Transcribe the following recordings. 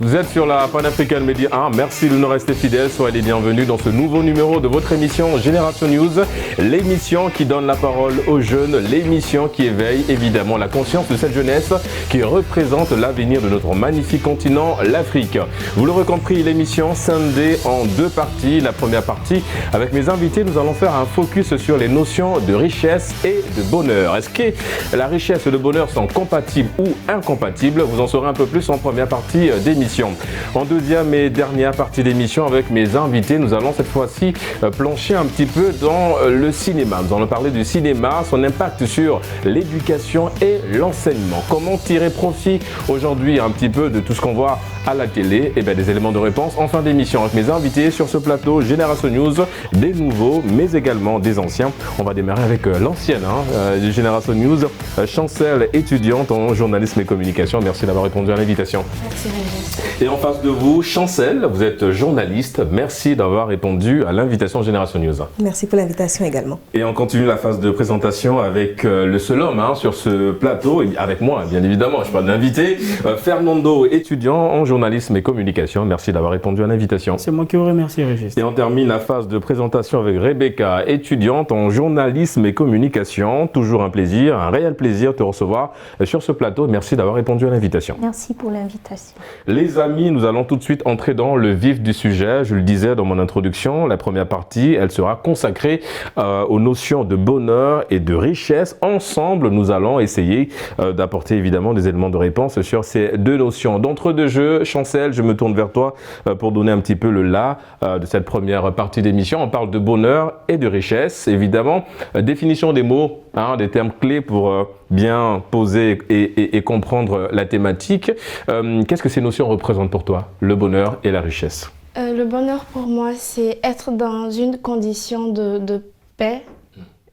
Vous êtes sur la Pan-African Media 1. Merci de nous rester fidèles. Soyez les bienvenus dans ce nouveau numéro de votre émission Génération News. L'émission qui donne la parole aux jeunes, l'émission qui éveille évidemment la conscience de cette jeunesse qui représente l'avenir de notre magnifique continent, l'Afrique. Vous l'aurez compris, l'émission scindée en deux parties. La première partie, avec mes invités, nous allons faire un focus sur les notions de richesse et de bonheur. Est-ce que la richesse et le bonheur sont compatibles ou incompatibles? Vous en saurez un peu plus en première partie d'émission. En deuxième et dernière partie d'émission, avec mes invités, nous allons cette fois-ci plancher un petit peu dans le cinéma. Nous allons parler du cinéma, son impact sur l'éducation et l'enseignement. Comment tirer profit aujourd'hui un petit peu de tout ce qu'on voit à la télé? Et bien, des éléments de réponse en fin d'émission avec mes invités sur ce plateau Génération News, des nouveaux mais également des anciens. On va démarrer avec l'ancienne du Génération News, Chancel, étudiante en journalisme et communication. Merci d'avoir répondu à l'invitation. Merci Régis. Et en face de vous, Chancel, vous êtes journaliste. Merci d'avoir répondu à l'invitation Génération News. Merci pour l'invitation également. Et on continue la phase de présentation avec le seul homme sur ce plateau, et avec moi bien évidemment, je parle d'invité, Fernando, étudiant en journalisme et communication. Merci d'avoir répondu à l'invitation. C'est moi qui vous remercie, Régis. Et on termine la phase de présentation avec Rebecca, étudiante en journalisme et communication. Toujours un plaisir, un réel plaisir de te recevoir sur ce plateau. Merci d'avoir répondu à l'invitation. Merci pour l'invitation. Les amis, nous allons tout de suite entrer dans le vif du sujet. Je le disais dans mon introduction, la première partie, elle sera consacrée aux notions de bonheur et de richesse. Ensemble, nous allons essayer d'apporter évidemment des éléments de réponse sur ces deux notions. D'entre deux jeux, Chancel, je me tourne vers toi pour donner un petit peu le là de cette première partie d'émission. On parle de bonheur et de richesse, évidemment. Définition des mots, des termes clés pour bien poser et comprendre la thématique. Qu'est-ce que ces notions représentent pour toi, le bonheur et la richesse? Le bonheur pour moi, c'est être dans une condition de paix.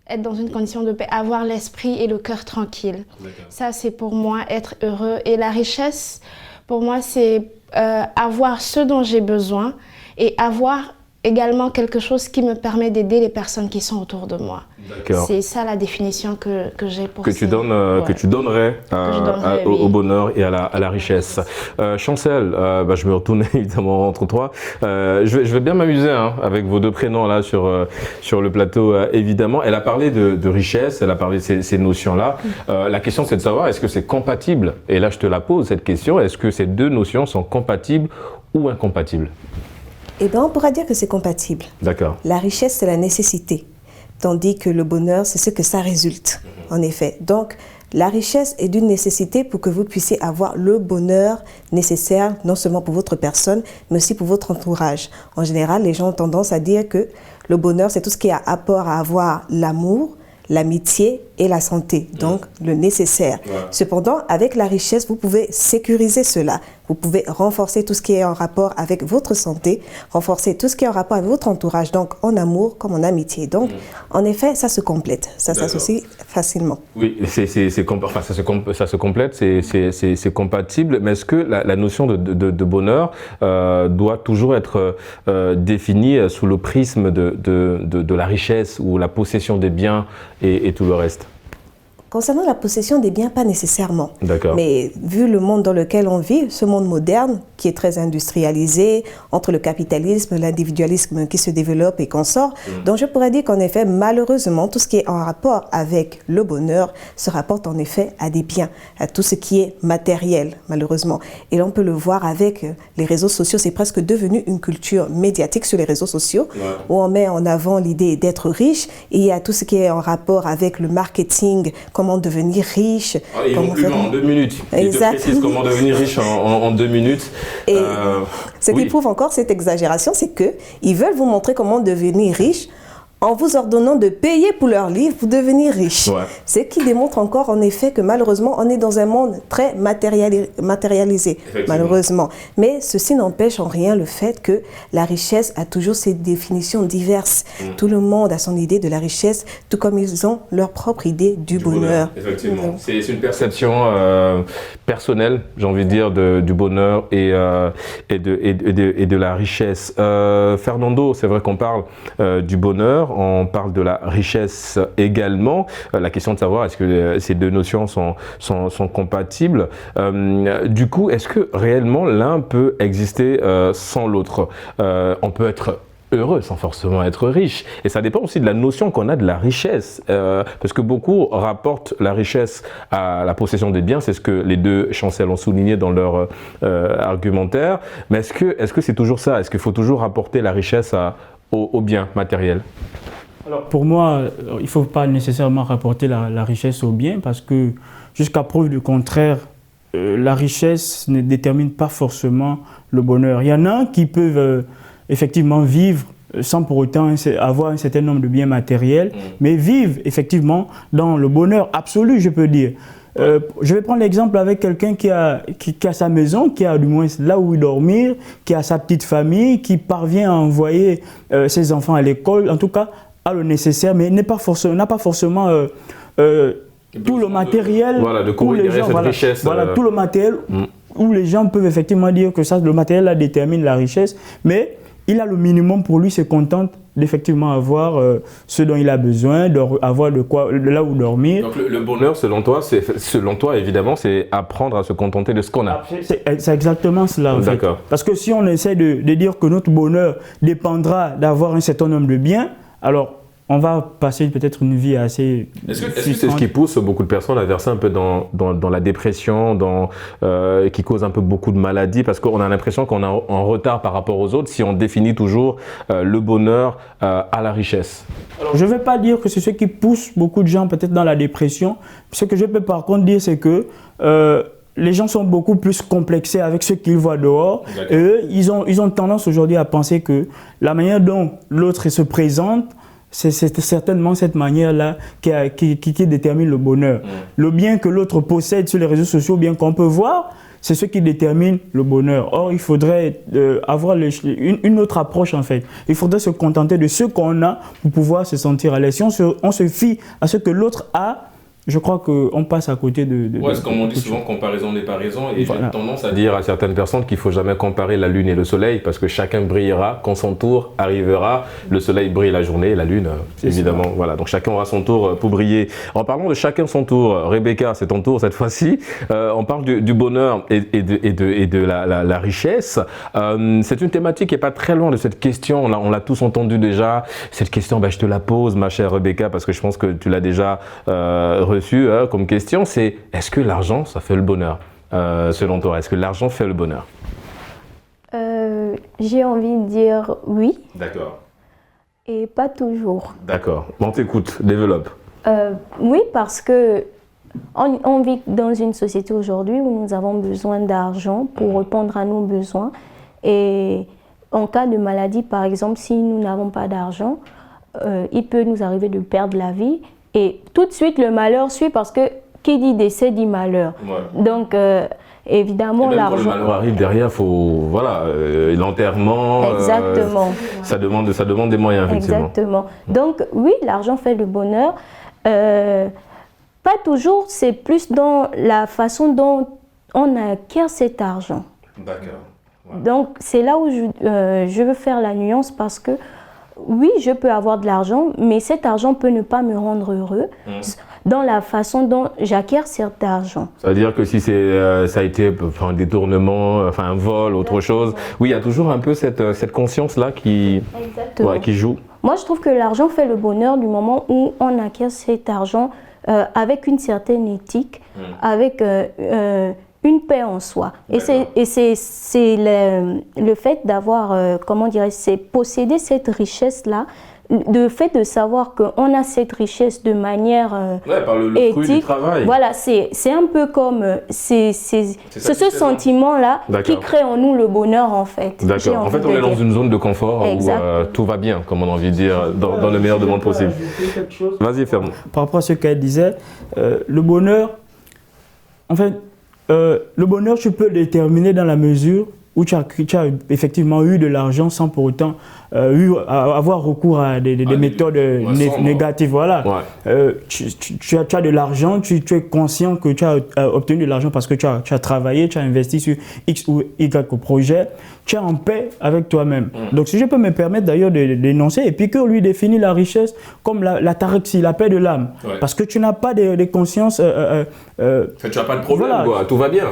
Être dans une condition de paix, avoir l'esprit et le cœur tranquille. Ça, c'est pour moi être heureux. Et la richesse, pour moi, c'est avoir ce dont j'ai besoin et avoir également quelque chose qui me permet d'aider les personnes qui sont autour de moi. C'est ça la définition que j'ai pour que tu donnerais au bonheur et à la richesse. Chancel, je me retourne évidemment entre toi. Je vais bien m'amuser avec vos deux prénoms là sur le plateau évidemment. Elle a parlé de richesse, elle a parlé de ces notions-là. La question c'est de savoir est-ce que c'est compatible? Et là je te la pose cette question, est-ce que ces deux notions sont compatibles ou incompatibles? Eh bien, on pourra dire que c'est compatible. D'accord. La richesse, c'est la nécessité, tandis que le bonheur, c'est ce que ça résulte, en effet. Donc, la richesse est d'une nécessité pour que vous puissiez avoir le bonheur nécessaire, non seulement pour votre personne, mais aussi pour votre entourage. En général, les gens ont tendance à dire que le bonheur, c'est tout ce qui a apport à avoir l'amour, l'amitié et la santé, donc le nécessaire. Ouais. Cependant, avec la richesse, vous pouvez sécuriser cela. Vous pouvez renforcer tout ce qui est en rapport avec votre santé, renforcer tout ce qui est en rapport avec votre entourage, donc en amour comme en amitié. Donc, en effet, ça se complète, ça s'associe facilement. Oui, ça se complète, c'est compatible, mais est-ce que la notion de bonheur doit toujours être définie sous le prisme de la richesse ou la possession des biens et tout le reste? Concernant la possession des biens, pas nécessairement. D'accord. Mais vu le monde dans lequel on vit, ce monde moderne qui est très industrialisé, entre le capitalisme, l'individualisme qui se développe et qu'on sort, donc je pourrais dire qu'en effet, malheureusement, tout ce qui est en rapport avec le bonheur se rapporte en effet à des biens, à tout ce qui est matériel, malheureusement. Et là, on peut le voir avec les réseaux sociaux, c'est presque devenu une culture médiatique sur les réseaux sociaux, où on met en avant l'idée d'être riche, et il y a tout ce qui est en rapport avec le marketing, comment devenir riche. Ils vont plus loin en 2 minutes. Ils te précisent comment devenir riche en 2 minutes. Et ce qui prouve encore cette exagération, c'est qu'ils veulent vous montrer comment devenir riche en vous ordonnant de payer pour leurs livres pour devenir riche. Ouais. Ce qui démontre encore en effet que malheureusement, on est dans un monde très matérialisé, malheureusement. Mais ceci n'empêche en rien le fait que la richesse a toujours ses définitions diverses. Tout le monde a son idée de la richesse, tout comme ils ont leur propre idée du bonheur. Effectivement. C'est une perception personnelle, j'ai envie de dire, du bonheur et de la richesse. Fernando, c'est vrai qu'on parle du bonheur, bonheur, on parle de la richesse également. La question de savoir est-ce que ces deux notions sont compatibles. Du coup, est-ce que réellement l'un peut exister sans l'autre? On peut être heureux sans forcément être riche. Et ça dépend aussi de la notion qu'on a de la richesse. Parce que beaucoup rapportent la richesse à la possession des biens. C'est ce que les deux chancelles ont souligné dans leur argumentaire. Mais est-ce que c'est toujours ça? Est-ce qu'il faut toujours rapporter la richesse aux biens matériels? Alors pour moi, il ne faut pas nécessairement rapporter la richesse aux biens parce que jusqu'à preuve du contraire, la richesse ne détermine pas forcément le bonheur. Il y en a qui peuvent effectivement vivre sans pour autant avoir un certain nombre de biens matériels, mais vivent effectivement dans le bonheur absolu, je peux dire. Je vais prendre l'exemple avec quelqu'un qui a sa maison, qui a du moins là où dormir, qui a sa petite famille, qui parvient à envoyer ses enfants à l'école, en tout cas a le nécessaire, mais n'a pas forcément tout le matériel. Voilà, de quoi il cette richesse. Voilà, tout le matériel où les gens peuvent effectivement dire que ça, le matériel là détermine la richesse, mais il a le minimum pour lui, se contente d'effectivement avoir ce dont il a besoin, avoir de là où dormir. Donc le bonheur, selon toi, évidemment, c'est apprendre à se contenter de ce qu'on a. C'est exactement cela. En fait. Parce que si on essaie de dire que notre bonheur dépendra d'avoir un certain nombre de biens, alors on va passer peut-être une vie assez... Est-ce que c'est ce qui pousse beaucoup de personnes à verser un peu dans la dépression, qui cause un peu beaucoup de maladies, parce qu'on a l'impression qu'on est en retard par rapport aux autres si on définit toujours le bonheur à la richesse? Alors, je ne vais pas dire que c'est ce qui pousse beaucoup de gens peut-être dans la dépression. Ce que je peux par contre dire, c'est que les gens sont beaucoup plus complexés avec ce qu'ils voient dehors. Et eux, ils ont tendance aujourd'hui à penser que la manière dont l'autre se présente, c'est certainement cette manière-là qui détermine le bonheur. Le bien que l'autre possède sur les réseaux sociaux, bien qu'on peut voir, c'est ce qui détermine le bonheur. Or, il faudrait avoir une autre approche en fait. Il faudrait se contenter de ce qu'on a pour pouvoir se sentir à l'aise. Si on se fie à ce que l'autre a, je crois qu'on passe à côté de c'est comme on dit souvent, comparaison n'est pas raison. Et j'ai tendance à dire à certaines personnes qu'il ne faut jamais comparer la lune et le soleil parce que chacun brillera quand son tour arrivera. Le soleil brille la journée et la lune, évidemment. Voilà, donc chacun aura son tour pour briller. En parlant de chacun son tour, Rebecca, c'est ton tour cette fois-ci. On parle du bonheur et de la richesse. C'est une thématique qui n'est pas très loin de cette question. On l'a tous entendu déjà. Cette question, je te la pose, ma chère Rebecca, parce que je pense que tu l'as déjà reçue comme question, c'est est-ce que l'argent, ça fait le bonheur selon toi? Est-ce que l'argent fait le bonheur? J'ai envie de dire oui. D'accord. Et pas toujours. D'accord. On t'écoute, développe. Oui, parce que on vit dans une société aujourd'hui où nous avons besoin d'argent pour répondre à nos besoins. Et en cas de maladie, par exemple, si nous n'avons pas d'argent, il peut nous arriver de perdre la vie. Et tout de suite, le malheur suit parce que qui dit décès dit malheur. Ouais. Donc, évidemment, l'argent... Quand le malheur arrive derrière, il faut... Voilà, l'enterrement... Exactement. Ça demande des moyens, effectivement. Exactement. Donc, oui, l'argent fait le bonheur. Pas toujours, c'est plus dans la façon dont on acquiert cet argent. D'accord. Ouais. Donc, c'est là où je veux faire la nuance parce que oui, je peux avoir de l'argent, mais cet argent peut ne pas me rendre heureux dans la façon dont j'acquiers cet argent. C'est-à-dire que si ça a été un détournement, un vol, autre chose, oui, il y a toujours un peu cette conscience-là qui joue. Moi, je trouve que l'argent fait le bonheur du moment où on acquiert cet argent avec une certaine éthique, avec une paix en soi. Et c'est le fait d'avoir, c'est posséder cette richesse-là, le fait de savoir qu'on a cette richesse de manière par le éthique. Fruit du travail. Voilà, c'est un peu comme, c'est ce sentiment-là qui crée en nous le bonheur en fait. D'accord, en fait on est dans une zone de confort où tout va bien, comme on a envie de dire, dans le meilleur des mondes possible. Vas-y, ferme. Par rapport à ce qu'elle disait, le bonheur, en fait, le bonheur, tu peux le déterminer dans la mesure où tu as effectivement eu de l'argent sans pour autant avoir recours à des méthodes négatives. Voilà. Ouais. Tu as de l'argent, tu es conscient que tu as obtenu de l'argent parce que tu as travaillé, tu as investi sur X ou Y projet, tu es en paix avec toi-même. Donc si je peux me permettre d'ailleurs de dénoncer, Épicure lui définit la richesse comme l'ataraxie, la paix de l'âme. Ouais. Parce que tu n'as pas de conscience... tu n'as pas de problème, voilà. Quoi. Tout va bien.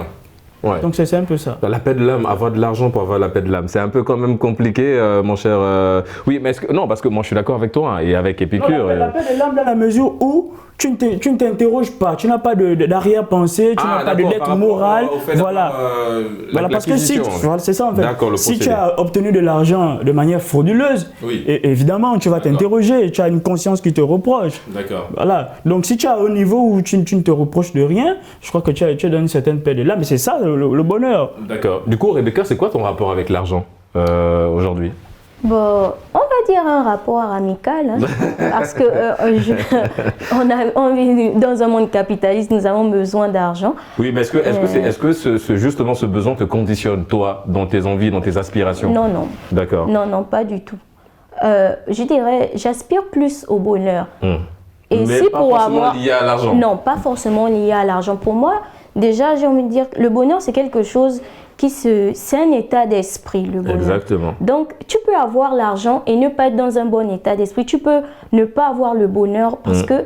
Ouais. Donc c'est un peu ça. La paix de l'âme, avoir de l'argent pour avoir la paix de l'âme, c'est un peu quand même compliqué, mon cher. Oui, mais non, parce que moi je suis d'accord avec toi et avec Épicure. La paix de l'âme dans la mesure où tu ne t'interroges pas, tu n'as pas d'arrière-pensée, tu n'as pas de dette morale. Voilà. Voilà, parce que si, c'est ça en fait. Si tu as obtenu de l'argent de manière frauduleuse, évidemment tu vas t'interroger, tu as une conscience qui te reproche. D'accord. Voilà. Donc si tu as un niveau où tu ne te reproches de rien, je crois que tu es dans une certaine paix de l'âme. Mais c'est ça le bonheur. D'accord. Du coup, Rebecca, c'est quoi ton rapport avec l'argent aujourd'hui? Bon, on va dire un rapport amical, hein, parce que on vit dans un monde capitaliste, nous avons besoin d'argent. Oui, mais est-ce que justement ce besoin te conditionne, toi, dans tes envies, dans tes aspirations? Non, non. D'accord. Non, pas du tout. Je dirais, j'aspire plus au bonheur. Et mais si pas pour forcément lié à l'argent? Non, pas forcément lié à l'argent. Pour moi, déjà, j'ai envie de dire que le bonheur, c'est quelque chose c'est un état d'esprit, le bonheur. Exactement. Donc, tu peux avoir l'argent et ne pas être dans un bon état d'esprit. Tu peux ne pas avoir le bonheur parce que,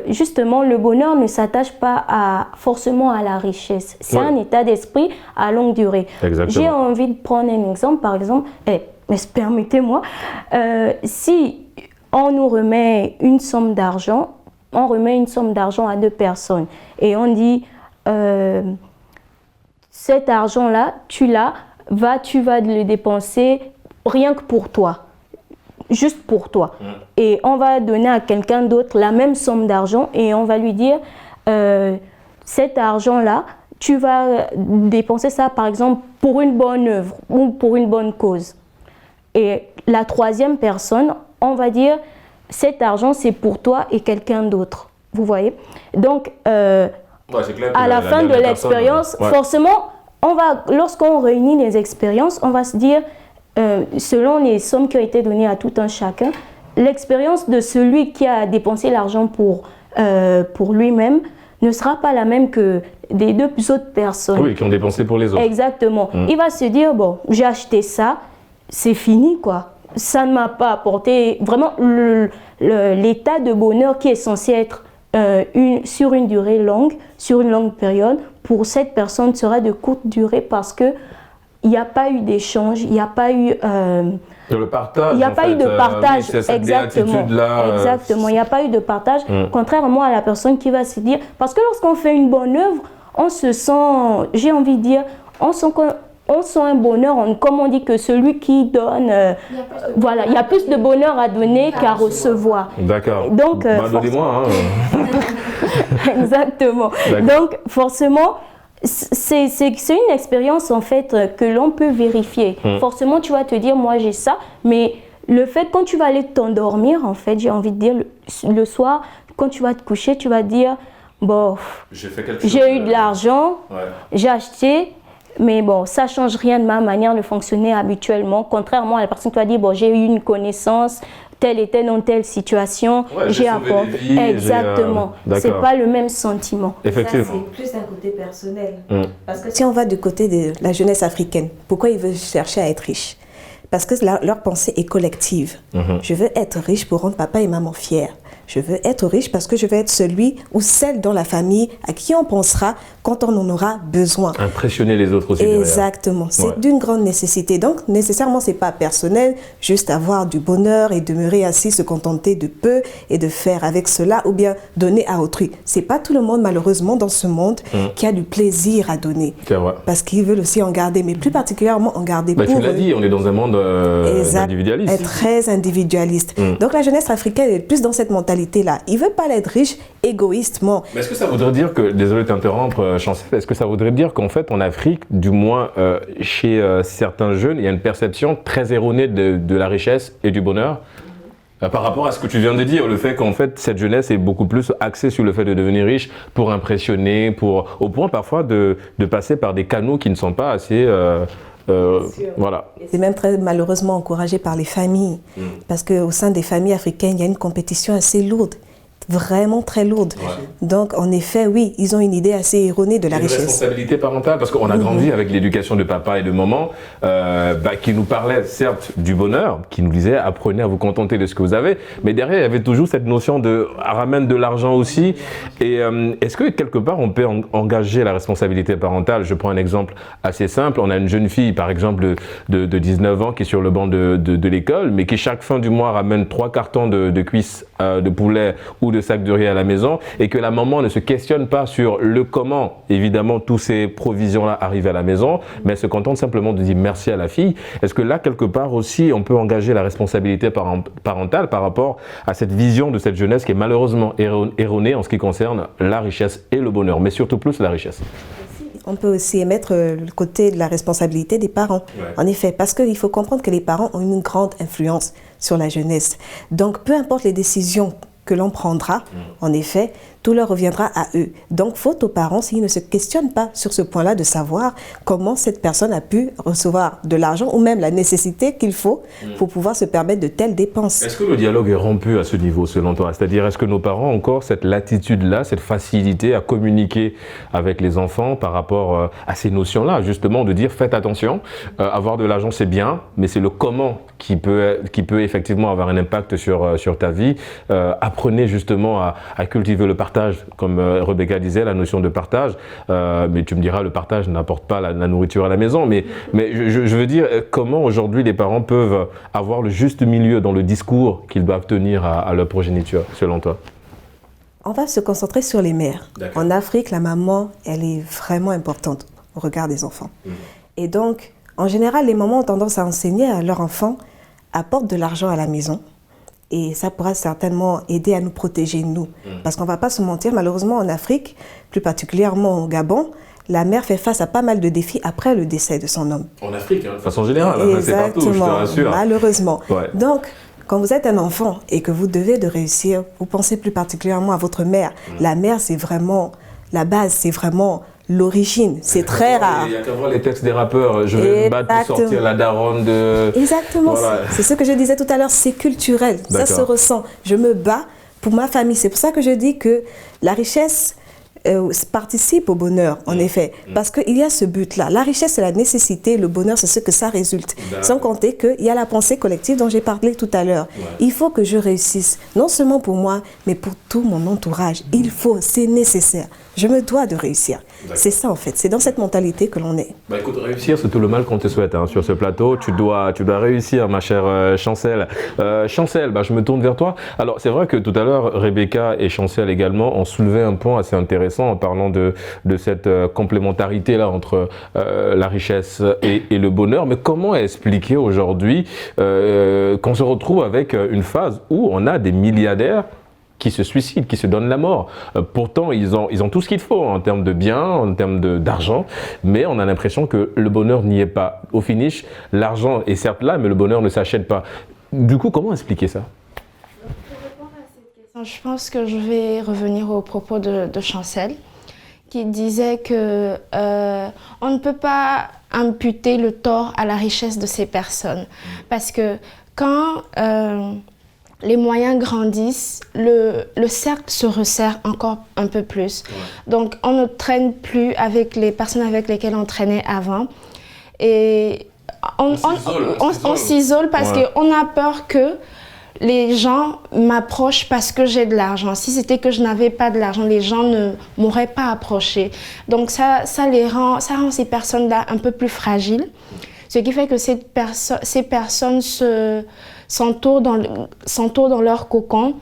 justement, le bonheur ne s'attache pas forcément à la richesse. C'est un état d'esprit à longue durée. J'ai envie de prendre un exemple, par exemple, permettez-moi, si on nous remet une somme d'argent, on remet une somme d'argent à deux personnes et on dit... cet argent-là, tu vas le dépenser rien que pour toi, juste pour toi. Et on va donner à quelqu'un d'autre la même somme d'argent et on va lui dire, cet argent-là, tu vas dépenser ça par exemple pour une bonne œuvre ou pour une bonne cause. Et la troisième personne, on va dire, cet argent c'est pour toi et quelqu'un d'autre. Vous voyez? Donc, à la fin de l'expérience, forcément, lorsqu'on réunit les expériences, on va se dire, selon les sommes qui ont été données à tout un chacun, l'expérience de celui qui a dépensé l'argent pour lui-même ne sera pas la même que des deux autres personnes. Oui, qui ont dépensé pour les autres. Exactement. Il va se dire, bon, j'ai acheté ça, c'est fini quoi. Ça ne m'a pas apporté vraiment l'état de bonheur qui est censé être sur une durée longue, sur une longue période. Pour cette personne sera de courte durée parce que il n'y a pas eu d'échange, il n'y a pas eu le partage. Il n'y a pas eu de partage, exactement. Exactement, il n'y a pas eu de partage, contrairement à la personne qui va se dire, parce que lorsqu'on fait une bonne œuvre, on se sent, j'ai envie de dire, on sent un bonheur, comme on dit que celui qui donne, il y a plus de bonheur à donner qu'à recevoir. D'accord. Donc, donnez-moi. Exactement. Donc, forcément, c'est une expérience en fait que l'on peut vérifier. Forcément, tu vas te dire, moi j'ai ça, mais le fait quand tu vas aller t'endormir, en fait, j'ai envie de dire, le soir, quand tu vas te coucher, tu vas te dire, bon, j'ai eu de l'argent, j'ai acheté. Mais bon, ça ne change rien de ma manière de fonctionner habituellement. Contrairement à la personne qui va dire, bon, j'ai eu une connaissance, telle et telle dans telle situation, j'ai apporté. Exactement. C'est pas le même sentiment. Effectivement. Ça, c'est plus d'un côté personnel. Parce que si on va du côté de la jeunesse africaine, pourquoi ils veulent chercher à être riches? Parce que leur pensée est collective. Je veux être riche pour rendre papa et maman fiers. Je veux être riche parce que je veux être celui ou celle dans la famille à qui on pensera quand on en aura besoin. Impressionner les autres aussi. Exactement. C'est d'une grande nécessité. Donc, nécessairement, ce n'est pas personnel, juste avoir du bonheur et demeurer assis, se contenter de peu et de faire avec cela ou bien donner à autrui. Ce n'est pas tout le monde, malheureusement, dans ce monde qui a du plaisir à donner. C'est vrai. Parce qu'ils veulent aussi en garder, mais plus particulièrement en garder pour eux. Tu l'as dit, on est dans un monde individualiste. Très individualiste. Donc, la jeunesse africaine est plus dans cette mentalité là. Il ne veut pas être riche égoïstement. Mais est-ce que ça voudrait dire que, désolé de t'interrompre Chancel, est-ce que ça voudrait dire qu'en fait en Afrique, du moins chez certains jeunes, il y a une perception très erronée de la richesse et du bonheur par rapport à ce que tu viens de dire, le fait qu'en fait cette jeunesse est beaucoup plus axée sur le fait de devenir riche pour impressionner, au point parfois de passer par des canaux qui ne sont pas assez Voilà. C'est même très malheureusement encouragé par les familles, parce qu'au sein des familles africaines, il y a une compétition assez lourde, vraiment très lourde. Ouais. Donc, en effet, oui, ils ont une idée assez erronée de la richesse. Une responsabilité parentale, parce qu'on a grandi avec l'éducation de papa et de maman, qui nous parlaient certes du bonheur, qui nous disaient apprenez à vous contenter de ce que vous avez, mais derrière il y avait toujours cette notion de ramène de l'argent aussi. Et est-ce que quelque part on peut engager la responsabilité parentale? Je prends un exemple assez simple. On a une jeune fille par exemple de 19 ans qui est sur le banc de l'école, mais qui chaque fin du mois ramène 3 cartons de cuisses de poulet ou de sacs de riz à la maison, et que la maman ne se questionne pas sur le comment, évidemment, tous ces provisions-là arrivent à la maison, mais elle se contente simplement de dire merci à la fille. Est-ce que là, quelque part aussi, on peut engager la responsabilité parentale par rapport à cette vision de cette jeunesse qui est malheureusement erronée en ce qui concerne la richesse et le bonheur, mais surtout plus la richesse? On peut aussi émettre le côté de la responsabilité des parents. Ouais. En effet, parce qu'il faut comprendre que les parents ont une grande influence sur la jeunesse. Donc, peu importe les décisions que l'on prendra, en effet, tout leur reviendra à eux. Donc, faute aux parents s'ils ne se questionnent pas sur ce point-là de savoir comment cette personne a pu recevoir de l'argent ou même la nécessité qu'il faut pour pouvoir se permettre de telles dépenses. Est-ce que le dialogue est rompu à ce niveau, selon toi? C'est-à-dire, est-ce que nos parents ont encore cette latitude-là, cette facilité à communiquer avec les enfants par rapport à ces notions-là, justement, de dire faites attention, avoir de l'argent c'est bien, mais c'est le comment qui peut effectivement avoir un impact sur ta vie. Apprenez justement à cultiver le partage, comme Rebecca disait, la notion de partage. Mais tu me diras, le partage n'apporte pas la nourriture à la maison. Mais je veux dire, comment aujourd'hui les parents peuvent avoir le juste milieu dans le discours qu'ils doivent tenir à leur progéniture, selon toi? On va se concentrer sur les mères. En Afrique, la maman, elle est vraiment importante au regard des enfants. Et donc, en général, les mamans ont tendance à enseigner à leurs enfants, apportent de l'argent à la maison. Et ça pourra certainement aider à nous protéger, nous. Parce qu'on ne va pas se mentir, malheureusement en Afrique, plus particulièrement au Gabon, la mère fait face à pas mal de défis après le décès de son homme. En Afrique, de façon générale, c'est partout, je te rassure. Malheureusement. Ouais. Donc, quand vous êtes un enfant et que vous devez de réussir, vous pensez plus particulièrement à votre mère. La mère, c'est vraiment la base, c'est vraiment l'origine, c'est très rare. Il y a qu'à voir les textes des rappeurs, je vais me battre pour sortir la daronne de... Exactement, voilà. C'est ce que je disais tout à l'heure, c'est culturel, ça se ressent. Je me bats pour ma famille, c'est pour ça que je dis que la richesse participe au bonheur, en effet, parce qu'il y a ce but-là. La richesse, c'est la nécessité, le bonheur, c'est ce que ça résulte. Sans compter qu'il y a la pensée collective dont j'ai parlé tout à l'heure. Il faut que je réussisse, non seulement pour moi, mais pour tout mon entourage. Il faut, c'est nécessaire. Je me dois de réussir. C'est ça en fait, c'est dans cette mentalité que l'on est. Bah écoute, réussir c'est tout le mal qu'on te souhaite sur ce plateau. Tu dois réussir ma chère Chancel. Chancel, je me tourne vers toi. Alors c'est vrai que tout à l'heure Rebecca et Chancel également ont soulevé un point assez intéressant en parlant de cette complémentarité là entre la richesse et le bonheur. Mais comment expliquer aujourd'hui qu'on se retrouve avec une phase où on a des milliardaires qui se suicident, qui se donnent la mort. Pourtant, ils ont tout ce qu'il faut en termes de biens, en termes d'argent, mais on a l'impression que le bonheur n'y est pas. Au finish, l'argent est certes là, mais le bonheur ne s'achète pas. Du coup, comment expliquer ça? Pour répondre à cette question, je pense que je vais revenir aux propos de Chancel, qui disait que on ne peut pas imputer le tort à la richesse de ces personnes. Parce que quand... les moyens grandissent, le cercle se resserre encore un peu plus. Donc, on ne traîne plus avec les personnes avec lesquelles on traînait avant. Et on s'isole parce qu'on a peur que les gens m'approchent parce que j'ai de l'argent. Si c'était que je n'avais pas de l'argent, les gens ne m'auraient pas approché. Donc, ça rend ces personnes-là un peu plus fragiles. Ce qui fait que ces personnes s'entourent dans leur cocon.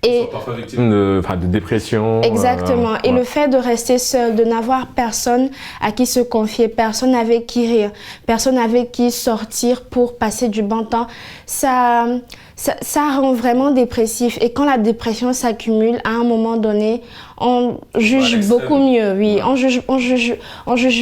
Ils sont parfois victimes de dépression. Exactement. Et le fait de rester seul, de n'avoir personne à qui se confier, personne avec qui rire, personne avec qui sortir pour passer du bon temps, ça rend vraiment dépressif. Et quand la dépression s'accumule, à un moment donné, on juge beaucoup mieux. Oui, on juge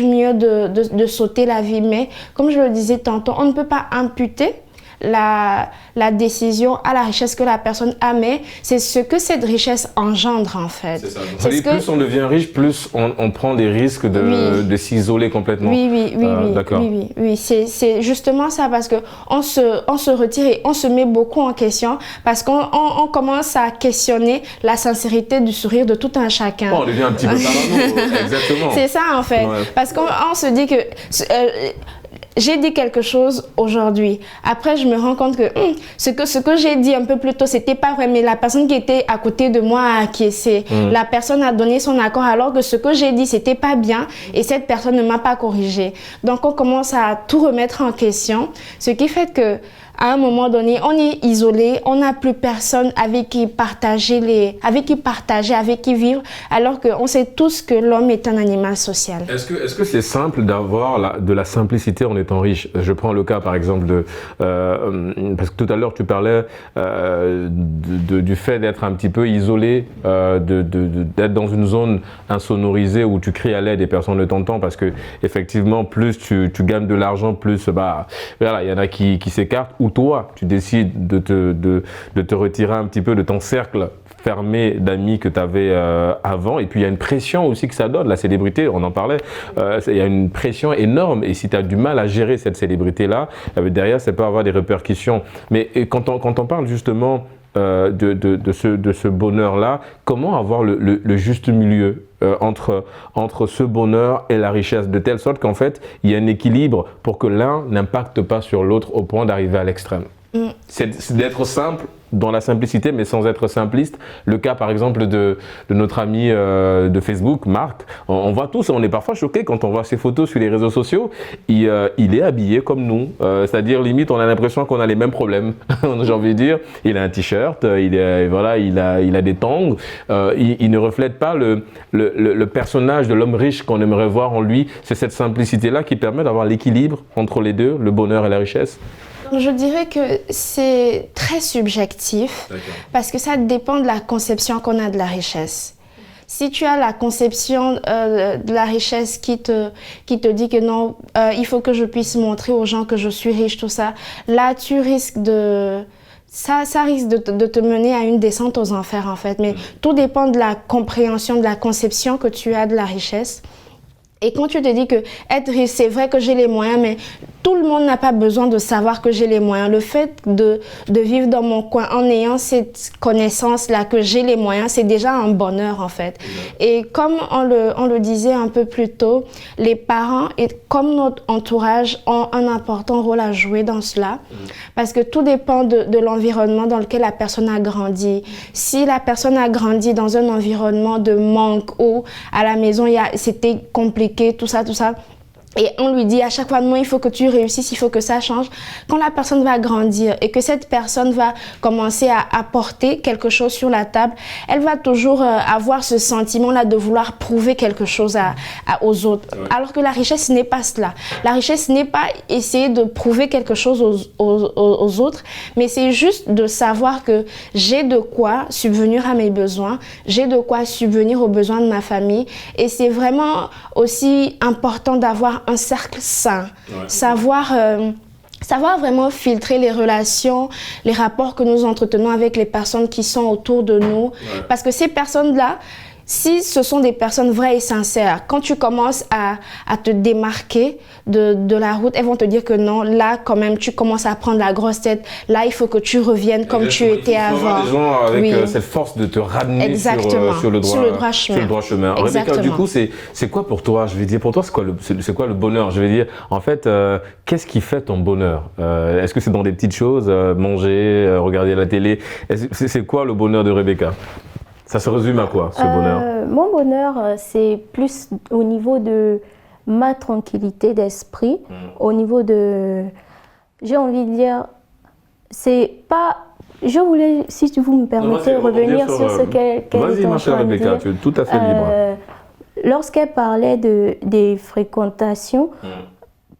mieux de sauter la vie. Mais comme je le disais tantôt, on ne peut pas imputer la décision à la richesse que la personne a, mais c'est ce que cette richesse engendre en fait. C'est ça. Plus on devient riche, plus on prend des risques de s'isoler complètement. Oui. D'accord. Oui. C'est justement ça, parce que on se retire et on se met beaucoup en question, parce qu'on commence à questionner la sincérité du sourire de tout un chacun. On devient un petit peu parano, exactement. C'est ça en fait, parce qu'on se dit que j'ai dit quelque chose aujourd'hui. Après, je me rends compte que ce que j'ai dit un peu plus tôt, c'était pas vrai, mais la personne qui était à côté de moi a acquiescé. La personne a donné son accord, alors que ce que j'ai dit, c'était pas bien, et cette personne ne m'a pas corrigé. Donc, on commence à tout remettre en question, ce qui fait que à un moment donné, on est isolé, on n'a plus personne avec qui partager, avec qui vivre, alors qu'on sait tous que l'homme est un animal social. Est-ce que c'est simple d'avoir de la simplicité en étant riche? Je prends le cas par exemple parce que tout à l'heure tu parlais du fait d'être un petit peu isolé, d'être dans une zone insonorisée où tu cries à l'aide et personne ne t'entend, parce que effectivement plus tu gagnes de l'argent, plus voilà, il y en a qui s'écartent, ou toi tu décides de te retirer un petit peu de ton cercle fermé d'amis que tu avais avant. Et puis il y a une pression aussi que ça donne, la célébrité, on en parlait, il y a une pression énorme, et si tu as du mal à gérer cette célébrité-là, derrière ça peut avoir des répercussions. Mais quand on parle justement de ce bonheur-là, comment avoir le juste milieu entre ce bonheur et la richesse, de telle sorte qu'en fait, il y a un équilibre pour que l'un n'impacte pas sur l'autre au point d'arriver à l'extrême. C'est d'être simple dans la simplicité, mais sans être simpliste. Le cas par exemple de notre ami de Facebook, Marc, on voit tous, on est parfois choqués quand on voit ses photos sur les réseaux sociaux. Il est habillé comme nous, c'est-à-dire limite on a l'impression qu'on a les mêmes problèmes. J'ai envie de dire, il a un t-shirt, il a des tongs, il ne reflète pas le personnage de l'homme riche qu'on aimerait voir en lui. C'est cette simplicité-là qui permet d'avoir l'équilibre entre les deux, le bonheur et la richesse. Je dirais que c'est très subjectif, parce que ça dépend de la conception qu'on a de la richesse. Si tu as la conception de la richesse qui te dit que non, il faut que je puisse montrer aux gens que je suis riche, tout ça, là tu risques ça risque de te mener à une descente aux enfers en fait. Mais tout dépend de la compréhension, de la conception que tu as de la richesse. Et quand tu te dis que être riche, c'est vrai que j'ai les moyens, mais tout le monde n'a pas besoin de savoir que j'ai les moyens. Le fait de vivre dans mon coin en ayant cette connaissance-là que j'ai les moyens, c'est déjà un bonheur en fait. Et comme on le disait un peu plus tôt, les parents et comme notre entourage ont un important rôle à jouer dans cela, parce que tout dépend de l'environnement dans lequel la personne a grandi. Si la personne a grandi dans un environnement de manque, où à la maison c'était compliqué, tout ça, et on lui dit à chaque fois non, il faut que tu réussisses, il faut que ça change. Quand la personne va grandir et que cette personne va commencer à apporter quelque chose sur la table, elle va toujours avoir ce sentiment-là de vouloir prouver quelque chose aux autres. Alors que la richesse n'est pas cela. La richesse n'est pas essayer de prouver quelque chose aux autres, mais c'est juste de savoir que j'ai de quoi subvenir à mes besoins, j'ai de quoi subvenir aux besoins de ma famille. Et c'est vraiment aussi important d'avoir un cercle sain, savoir vraiment filtrer les relations, les rapports que nous entretenons avec les personnes qui sont autour de nous, parce que ces personnes-là, si ce sont des personnes vraies et sincères, quand tu commences à te démarquer de la route, elles vont te dire que non, là quand même tu commences à prendre la grosse tête, là il faut que tu reviennes comme tu étais avant. Des gens avec cette force de te ramener sur le droit chemin. Rebecca, du coup, c'est quoi pour toi? Je vais dire, pour toi, c'est quoi le bonheur? Je vais dire, en fait, qu'est-ce qui fait ton bonheur? Est-ce que c'est dans des petites choses, manger, regarder la télé? C'est quoi le bonheur de Rebecca? Ça se résume à quoi, ce bonheur? Mon bonheur, c'est plus au niveau de ma tranquillité d'esprit, au niveau de... J'ai envie de dire, c'est pas... Je voulais, si vous me permettez, revenir sur ce qu'elle est en train de dire. Vas-y, ma chère Rebecca, tu es tout à fait libre. Lorsqu'elle parlait des fréquentations,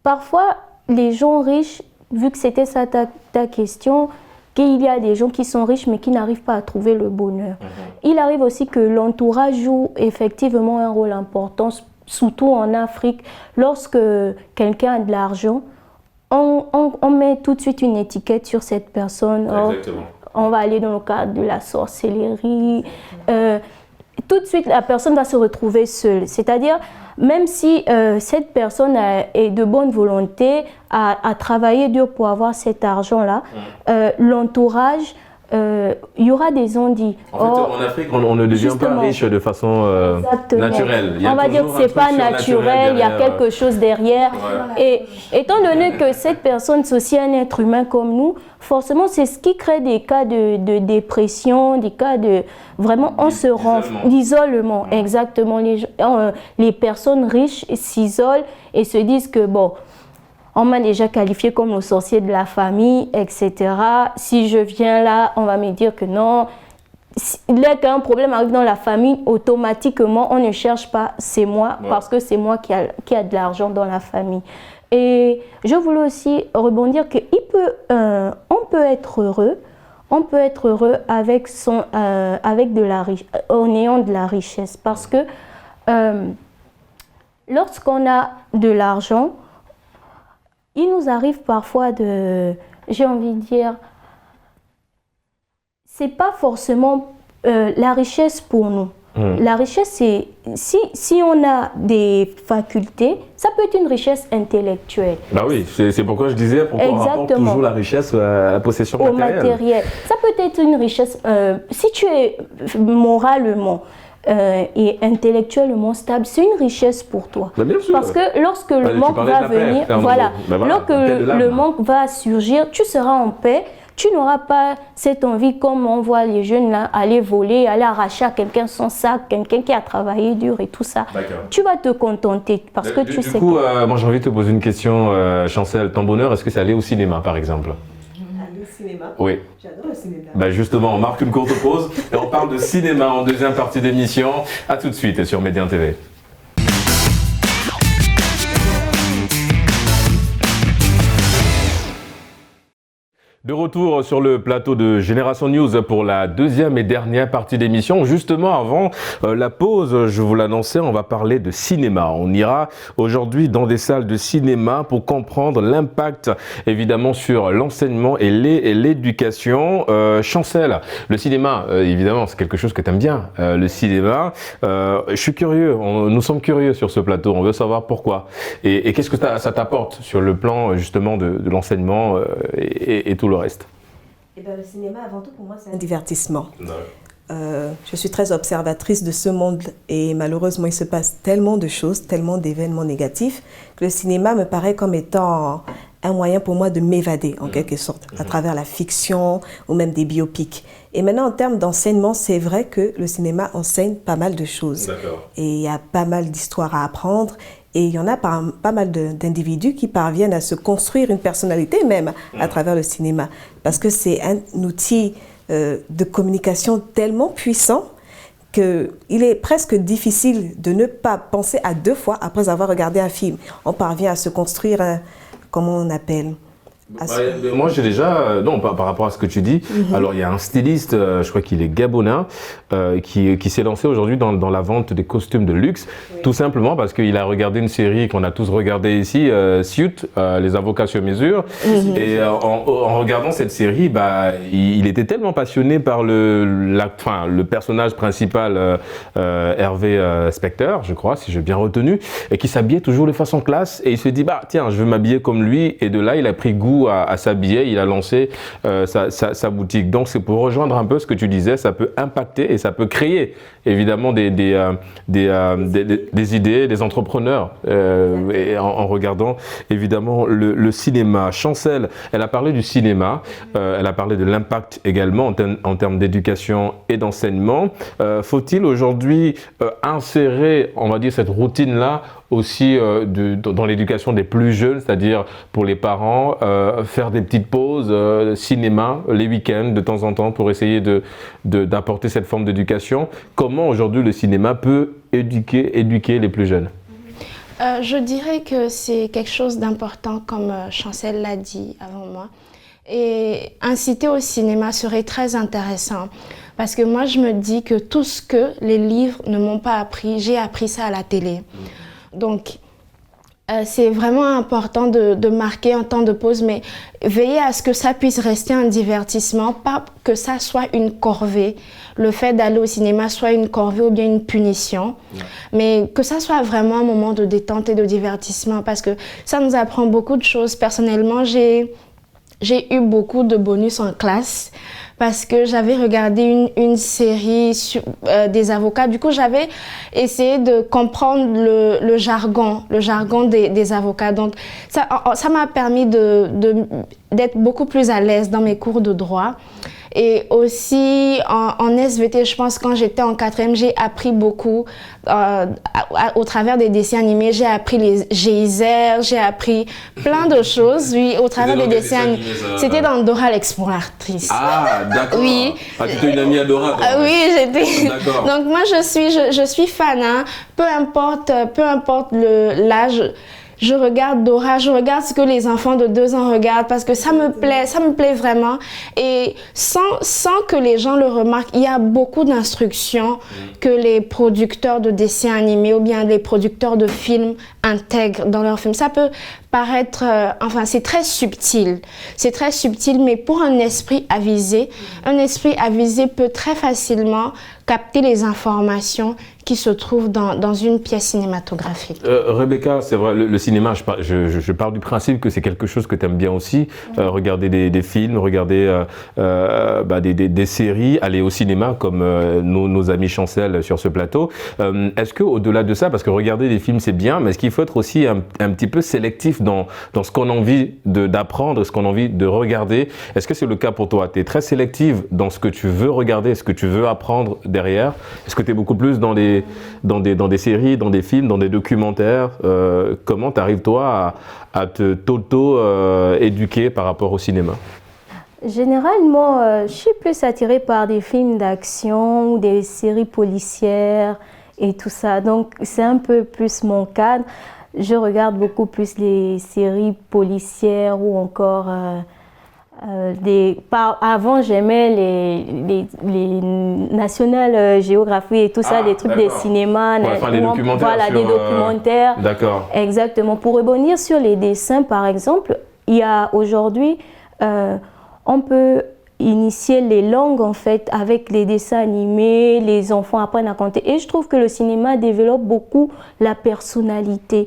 parfois, les gens riches, vu que c'était ça ta question, qu'il y a des gens qui sont riches mais qui n'arrivent pas à trouver le bonheur. Il arrive aussi que l'entourage joue effectivement un rôle important, surtout en Afrique. Lorsque quelqu'un a de l'argent, on met tout de suite une étiquette sur cette personne. Exactement. On va aller dans le cadre de la sorcellerie. Tout de suite, la personne va se retrouver seule. C'est-à-dire, même si cette personne est de bonne volonté, a travaillé dur pour avoir cet argent-là, l'entourage, il y aura des non-dits. En fait, en Afrique, on ne devient pas riche de façon naturelle. On va dire que ce n'est pas naturel, il y a quelque chose derrière. Ouais. Et étant donné que cette personne, c'est aussi un être humain comme nous, forcément, c'est ce qui crée des cas de dépression, des cas de... Vraiment, on se rend... D'isolement, exactement. Les personnes riches s'isolent et se disent que, bon... On m'a déjà qualifié comme le sorcier de la famille, etc. Si je viens là, on va me dire que non. Dès qu'un problème arrive dans la famille, automatiquement, on ne cherche pas c'est moi, parce que c'est moi qui a de l'argent dans la famille. Et je voulais aussi rebondir qu'on peut être heureux. On peut être heureux avec en ayant de la richesse. Parce que lorsqu'on a de l'argent, il nous arrive parfois j'ai envie de dire, c'est pas forcément la richesse pour nous. La richesse, c'est, si on a des facultés, ça peut être une richesse intellectuelle. Bah oui, c'est pourquoi je disais, pourquoi on rapporte toujours la richesse à la possession matérielle. Ça peut être une richesse, si tu es moralement, et intellectuellement stable, c'est une richesse pour toi. Bien sûr. Parce que lorsque le manque va venir, lorsque le manque va surgir, tu seras en paix. Tu n'auras pas cette envie, comme on voit les jeunes là, aller voler, aller arracher à quelqu'un son sac, quelqu'un qui a travaillé dur et tout ça. Tu vas te contenter parce que tu sais. Du coup, moi j'ai envie de te poser une question, Chancel. Ton bonheur, est-ce que c'est aller au cinéma par exemple? Cinéma. Oui. J'adore le cinéma. Ben justement, on marque une courte pause et on parle de cinéma en deuxième partie d'émission. A tout de suite sur Médien TV. De retour sur le plateau de Génération News pour la deuxième et dernière partie d'émission. Justement, avant la pause, je vous l'annonçais, on va parler de cinéma. On ira aujourd'hui dans des salles de cinéma pour comprendre l'impact, évidemment, sur l'enseignement et l'éducation. Chancel, le cinéma, évidemment, c'est quelque chose que tu aimes bien, le cinéma. Je suis curieux, nous sommes curieux sur ce plateau, on veut savoir pourquoi. Et qu'est-ce que ça t'apporte sur le plan, justement, de l'enseignement et tout le reste? Eh bien, le cinéma, avant tout, pour moi, c'est un divertissement. Je suis très observatrice de ce monde et malheureusement, il se passe tellement de choses, tellement d'événements négatifs que le cinéma me paraît comme étant un moyen pour moi de m'évader, en quelque sorte, à travers la fiction ou même des biopics. Et maintenant, en termes d'enseignement, c'est vrai que le cinéma enseigne pas mal de choses. Et il y a pas mal d'histoires à apprendre. Et il y en a pas mal d'individus qui parviennent à se construire une personnalité même à travers le cinéma. Parce que c'est un outil de communication tellement puissant qu'il est presque difficile de ne pas penser à deux fois après avoir regardé un film. On parvient à se construire, comment on appelle ? Moi j'ai déjà, non par rapport à ce que tu dis, alors il y a un styliste, je crois qu'il est gabonais, qui s'est lancé aujourd'hui dans la vente des costumes de luxe, tout simplement parce qu'il a regardé une série qu'on a tous regardé ici, Suits, les avocats sur mesure, et en regardant cette série, il était tellement passionné par le personnage principal, Hervé Specter, je crois, si j'ai bien retenu, et qui s'habillait toujours de façon classe, et il se dit, tiens, je veux m'habiller comme lui, et de là il a pris goût à s'habiller, il a lancé sa boutique. Donc c'est pour rejoindre un peu ce que tu disais, ça peut impacter et ça peut créer évidemment des idées, des entrepreneurs et en regardant évidemment le cinéma. Chancel, elle a parlé du cinéma, elle a parlé de l'impact également en termes d'éducation et d'enseignement. Faut-il aujourd'hui insérer, on va dire, cette routine-là aussi dans l'éducation des plus jeunes, c'est-à-dire pour les parents, faire des petites pauses cinéma les week-ends de temps en temps pour essayer d'apporter cette forme d'éducation. Comment aujourd'hui le cinéma peut éduquer les plus jeunes? Je dirais que c'est quelque chose d'important, comme Chancel l'a dit avant moi. Et inciter au cinéma serait très intéressant. Parce que moi, je me dis que tout ce que les livres ne m'ont pas appris, j'ai appris ça à la télé. Donc, C'est vraiment important de marquer un temps de pause, mais veiller à ce que ça puisse rester un divertissement, pas que ça soit une corvée. Le fait d'aller au cinéma soit une corvée ou bien une punition, mais que ça soit vraiment un moment de détente et de divertissement, parce que ça nous apprend beaucoup de choses. Personnellement, j'ai eu beaucoup de bonus en classe, parce que j'avais regardé une série sur, des avocats. Du coup, j'avais essayé de comprendre le jargon des avocats. Donc, ça m'a permis d'être beaucoup plus à l'aise dans mes cours de droit. Et aussi, en SVT, je pense, quand j'étais en 4e, j'ai appris beaucoup au travers des dessins animés. J'ai appris les geysers, j'ai appris plein de choses, oui, au travers des dessins animés. C'était dans Dora l'exploratrice. Ah, d'accord. Oui. Ah, tu étais une amie à Dora, toi. Oui, j'étais. D'accord. Donc, moi, je suis fan, hein. Peu importe l'âge. Je regarde Dora, je regarde ce que les enfants de 2 ans regardent parce que ça me plaît vraiment. Et sans que les gens le remarquent, il y a beaucoup d'instructions que les producteurs de dessins animés ou bien les producteurs de films intègrent dans leurs films. Ça peut paraître, c'est très subtil. C'est très subtil, mais pour un esprit avisé peut très facilement capter les informations qui se trouvent dans une pièce cinématographique. Rebecca, c'est vrai, le cinéma, je parle du principe que c'est quelque chose que tu aimes bien aussi, regarder des films, regarder des séries, aller au cinéma comme nos amis Chancel sur ce plateau. Est-ce qu'au-delà de ça, parce que regarder des films c'est bien, mais est-ce qu'il faut être aussi un petit peu sélectif dans ce qu'on a envie d'apprendre, ce qu'on a envie de regarder? Est-ce que c'est le cas pour toi? Tu es très sélective dans ce que tu veux regarder, ce que tu veux apprendre derrière? Est-ce que tu es beaucoup plus dans des séries, dans des films, dans des documentaires? Comment t'arrives toi à te t'auto-éduquer par rapport au cinéma? Généralement, je suis plus attirée par des films d'action ou des séries policières et tout ça. Donc, c'est un peu plus mon cadre. Je regarde beaucoup plus les séries policières ou encore avant, j'aimais les National Geography et tout ça, des trucs des cinémas, des documentaires. Des documentaires. D'accord. Exactement. Pour rebondir sur les dessins, par exemple, il y a aujourd'hui, on peut initier les langues en fait avec les dessins animés, les enfants apprennent à compter et je trouve que le cinéma développe beaucoup la personnalité,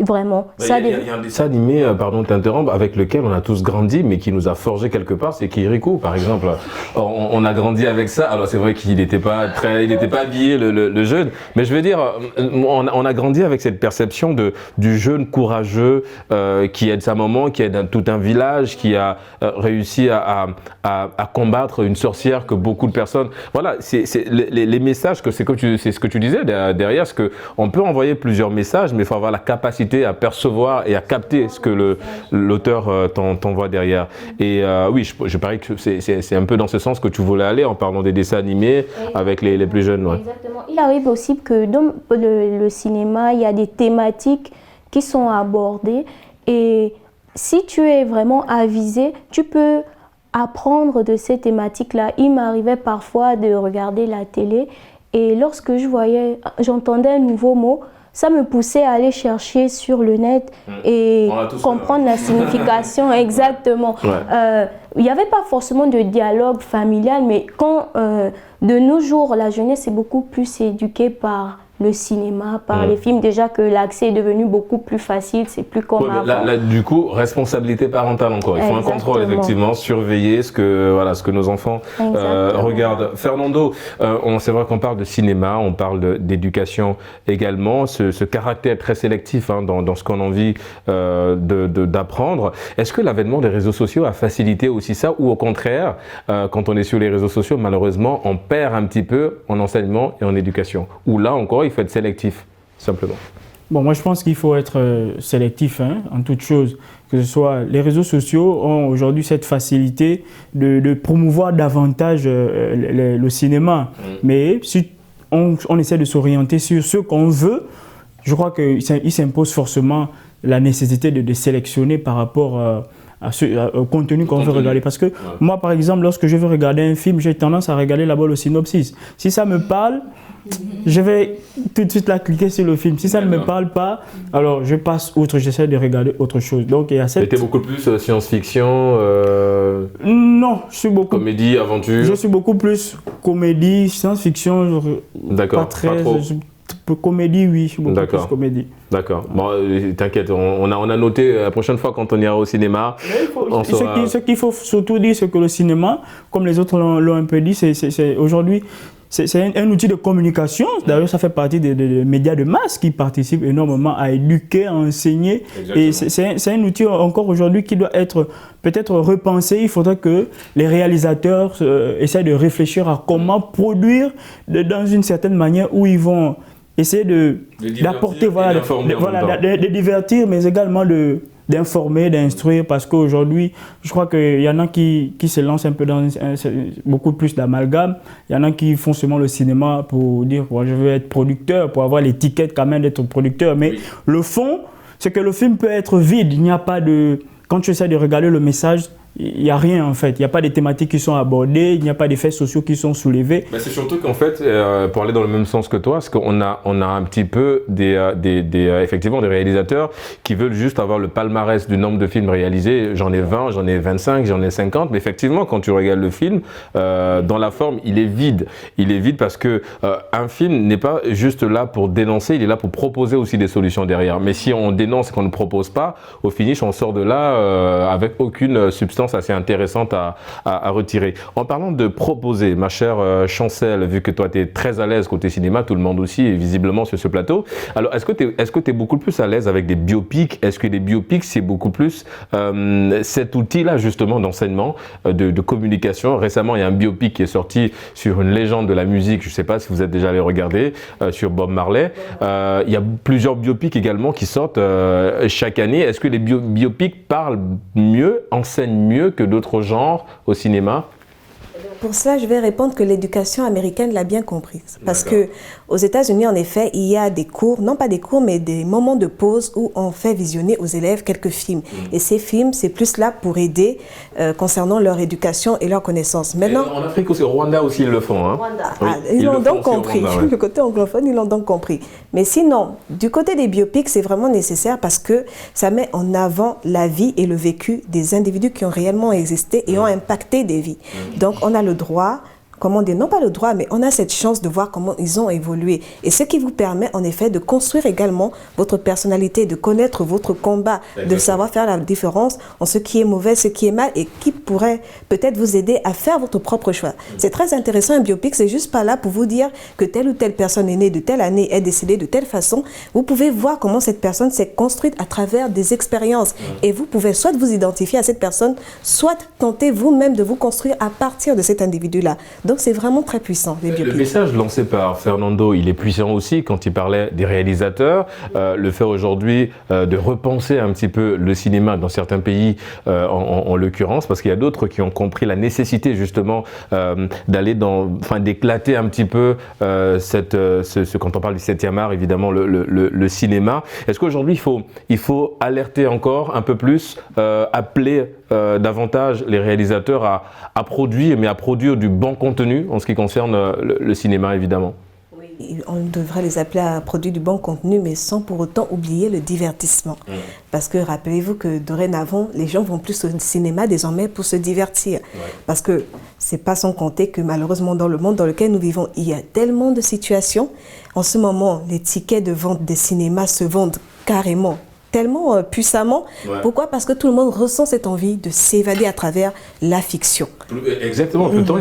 vraiment. Il y a un dessin animé, pardon de t'interrompre, avec lequel on a tous grandi mais qui nous a forgé quelque part, c'est Kirikou par exemple. On a grandi avec ça, alors c'est vrai qu'il n'était pas habillé le jeune, mais je veux dire, on a grandi avec cette perception du jeune courageux qui aide sa maman, qui aide tout un village, qui a réussi à combattre une sorcière que beaucoup de personnes... Voilà, c'est les messages, c'est ce que tu disais derrière, c'est qu'on peut envoyer plusieurs messages, mais il faut avoir la capacité à percevoir et à capter ce que l'auteur t'envoie derrière. Et oui, je parie que c'est un peu dans ce sens que tu voulais aller en parlant des dessins animés avec les plus jeunes. Ouais. Exactement. Il arrive aussi que dans le cinéma, il y a des thématiques qui sont abordées et si tu es vraiment avisé, tu peux apprendre de ces thématiques-là. Il m'arrivait parfois de regarder la télé et lorsque j'entendais un nouveau mot, ça me poussait à aller chercher sur le net et comprendre la signification exactement. Il n'y avait pas forcément de dialogue familial, mais quand de nos jours, la jeunesse est beaucoup plus éduquée par le cinéma, par les films, déjà que l'accès est devenu beaucoup plus facile, c'est plus comme avant. Là, du coup, responsabilité parentale encore. Il faut un contrôle, effectivement, surveiller ce que nos enfants regardent. Fernando, c'est vrai qu'on parle de cinéma, on parle d'éducation également, ce caractère très sélectif dans ce qu'on a envie d'apprendre. Est-ce que l'avènement des réseaux sociaux a facilité aussi ça, ou au contraire, quand on est sur les réseaux sociaux, malheureusement, on perd un petit peu en enseignement et en éducation? Ou là encore, il faut être sélectif, simplement. Bon, moi je pense qu'il faut être sélectif en toute chose. Que ce soit les réseaux sociaux ont aujourd'hui cette facilité de promouvoir davantage le cinéma. Mais si on essaie de s'orienter sur ce qu'on veut, je crois qu'il s'impose forcément la nécessité de sélectionner par rapport au contenu qu'on veut regarder. Parce que moi, par exemple, lorsque je veux regarder un film, j'ai tendance à regarder d'abord le synopsis. Si ça me parle, je vais tout de suite cliquer sur le film. Si ça ne me parle pas, alors je passe outre, j'essaie de regarder autre chose. Donc, il y a cette... T'es beaucoup plus science-fiction Non, je suis beaucoup... Comédie, aventure? Je suis beaucoup plus comédie, science-fiction. D'accord, pas trop. Comédie, oui, je suis beaucoup plus comédie. D'accord. Bon, t'inquiète, on a noté la prochaine fois quand on ira au cinéma. Ce qu'il faut surtout dire, c'est que le cinéma, comme les autres l'ont un peu dit, c'est aujourd'hui... C'est un outil de communication. D'ailleurs, ça fait partie des médias de masse qui participent énormément à éduquer, à enseigner. Exactement. Et c'est un outil encore aujourd'hui qui doit être peut-être repensé. Il faudrait que les réalisateurs essaient de réfléchir à comment produire dans une certaine manière où ils vont essayer d'apporter, de divertir, mais également d'informer, d'instruire, parce qu'aujourd'hui, je crois qu'il y en a qui se lancent un peu dans beaucoup plus d'amalgame. Il y en a qui font seulement le cinéma pour dire je veux être producteur, pour avoir l'étiquette quand même d'être producteur. Mais le fond, c'est que le film peut être vide. Il n'y a pas de... Quand tu essaies de regarder le message, il n'y a rien en fait. Il n'y a pas de thématiques qui sont abordées, il n'y a pas d'effets sociaux qui sont soulevés. Mais c'est surtout qu'en fait, pour aller dans le même sens que toi, parce qu'on a un petit peu effectivement des réalisateurs qui veulent juste avoir le palmarès du nombre de films réalisés. J'en ai 20, j'en ai 25, j'en ai 50. Mais effectivement, quand tu regardes le film, dans la forme, il est vide. Il est vide parce que un film n'est pas juste là pour dénoncer, il est là pour proposer aussi des solutions derrière. Mais si on dénonce et qu'on ne propose pas, au finish, on sort de là avec aucune substance assez intéressante à retirer. En parlant de proposer, ma chère Chancel, vu que toi tu es très à l'aise côté cinéma, tout le monde aussi est visiblement sur ce plateau, alors est-ce que tu es beaucoup plus à l'aise avec des biopics? Est-ce que les biopics c'est beaucoup plus cet outil-là justement d'enseignement, de communication? Récemment il y a un biopic qui est sorti sur une légende de la musique, je ne sais pas si vous êtes déjà allé regarder, sur Bob Marley. Il y a plusieurs biopics également qui sortent chaque année. Est-ce que les biopics parlent mieux, enseignent mieux que d'autres genres au cinéma? Pour ça, je vais répondre que l'éducation américaine l'a bien comprise. Parce que aux États-Unis, en effet, il y a des cours, non pas des cours, mais des moments de pause où on fait visionner aux élèves quelques films. Et ces films, c'est plus là pour aider concernant leur éducation et leur connaissance. Maintenant, en Afrique aussi, au Rwanda aussi, ils le font. Hein. Oui, ils l'ont donc compris. Rwanda, le côté anglophone, ils l'ont donc compris. Mais sinon, du côté des biopics, c'est vraiment nécessaire parce que ça met en avant la vie et le vécu des individus qui ont réellement existé et ont impacté des vies. Donc, on a le droit, comment dire, non pas le droit, mais on a cette chance de voir comment ils ont évolué. Et ce qui vous permet en effet de construire également votre personnalité, de connaître votre combat, de savoir faire la différence en ce qui est mauvais, ce qui est mal et qui pourrait peut-être vous aider à faire votre propre choix. C'est très intéressant, un biopic, c'est juste pas là pour vous dire que telle ou telle personne est née de telle année, est décédée de telle façon. Vous pouvez voir comment cette personne s'est construite à travers des expériences. Et vous pouvez soit vous identifier à cette personne, soit tenter vous-même de vous construire à partir de cet individu-là. Donc c'est vraiment très puissant, les biopics. Le message lancé par Fernando, il est puissant aussi quand il parlait des réalisateurs. Le fait aujourd'hui de repenser un petit peu le cinéma dans certains pays, en l'occurrence, parce qu'il y a d'autres qui ont compris la nécessité justement d'aller d'éclater un petit peu quand on parle du 7e art, évidemment le cinéma. Est-ce qu'aujourd'hui il faut alerter encore un peu plus, appeler davantage les réalisateurs à produire, mais à produire du bon contenu en ce qui concerne le cinéma évidemment? Oui, on devrait les appeler à produire du bon contenu, mais sans pour autant oublier le divertissement. Parce que rappelez-vous que dorénavant, les gens vont plus au cinéma désormais pour se divertir. Parce que c'est pas sans compter que malheureusement dans le monde dans lequel nous vivons, il y a tellement de situations. En ce moment, les tickets de vente des cinémas se vendent carrément, tellement puissamment. Pourquoi? Parce que tout le monde ressent cette envie de s'évader à travers la fiction. Exactement. Pourtant,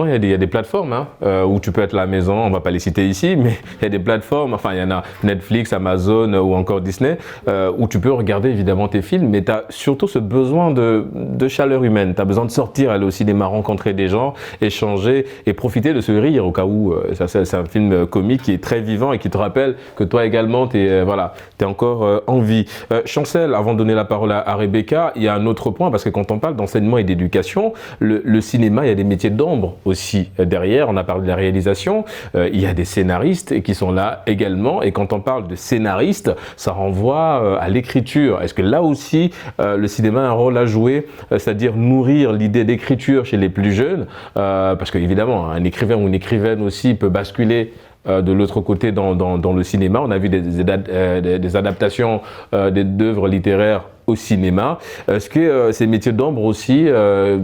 il y a des plateformes où tu peux être à la maison, on ne va pas les citer ici, mais il y a des plateformes, il y en a Netflix, Amazon ou encore Disney, où tu peux regarder évidemment tes films, mais tu as surtout ce besoin de chaleur humaine. Tu as besoin de sortir, aller au cinéma, rencontrer des gens, échanger et profiter de ce rire au cas où c'est un film comique qui est très vivant et qui te rappelle que toi également, tu es là, tu es encore en vie. Chancel, avant de donner la parole à Rebecca, il y a un autre point, parce que quand on parle d'enseignement et d'éducation, le cinéma, il y a des métiers d'ombre aussi derrière. On a parlé de la réalisation, il y a des scénaristes qui sont là également. Et quand on parle de scénariste, ça renvoie à l'écriture. Est-ce que là aussi, le cinéma a un rôle à jouer, c'est-à-dire nourrir l'idée d'écriture chez les plus jeunes, parce qu'évidemment, un écrivain ou une écrivaine aussi peut basculer de l'autre côté dans le cinéma. On a vu des adaptations d'œuvres littéraires au cinéma. Est-ce que ces métiers d'ombre aussi,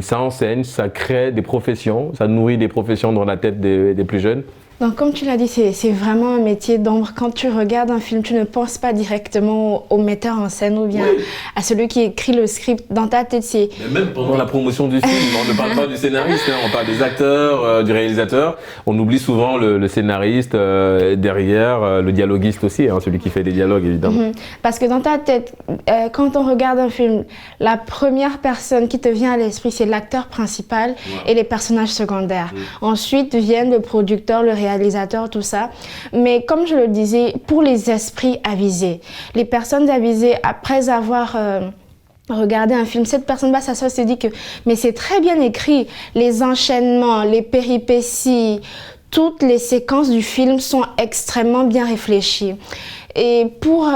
ça enseigne, ça crée des professions, ça nourrit des professions dans la tête des plus jeunes? Donc, comme tu l'as dit, c'est vraiment un métier d'ombre. Quand tu regardes un film, tu ne penses pas directement au metteur en scène ou bien à celui qui écrit le script. Dans ta tête, c'est... Même pendant la promotion du film, on ne parle pas du scénariste, hein, on parle des acteurs, du réalisateur. On oublie souvent le scénariste derrière, le dialoguiste aussi, hein, celui qui fait des dialogues, évidemment. Parce que dans ta tête, quand on regarde un film, la première personne qui te vient à l'esprit, c'est l'acteur principal et les personnages secondaires. Ensuite viennent le producteur, le réalisateur, tout ça. Mais comme je le disais, pour les esprits avisés, les personnes avisées, après avoir regardé un film, cette personne va s'asseoir et se dit que mais c'est très bien écrit, les enchaînements, les péripéties, toutes les séquences du film sont extrêmement bien réfléchies. Et pour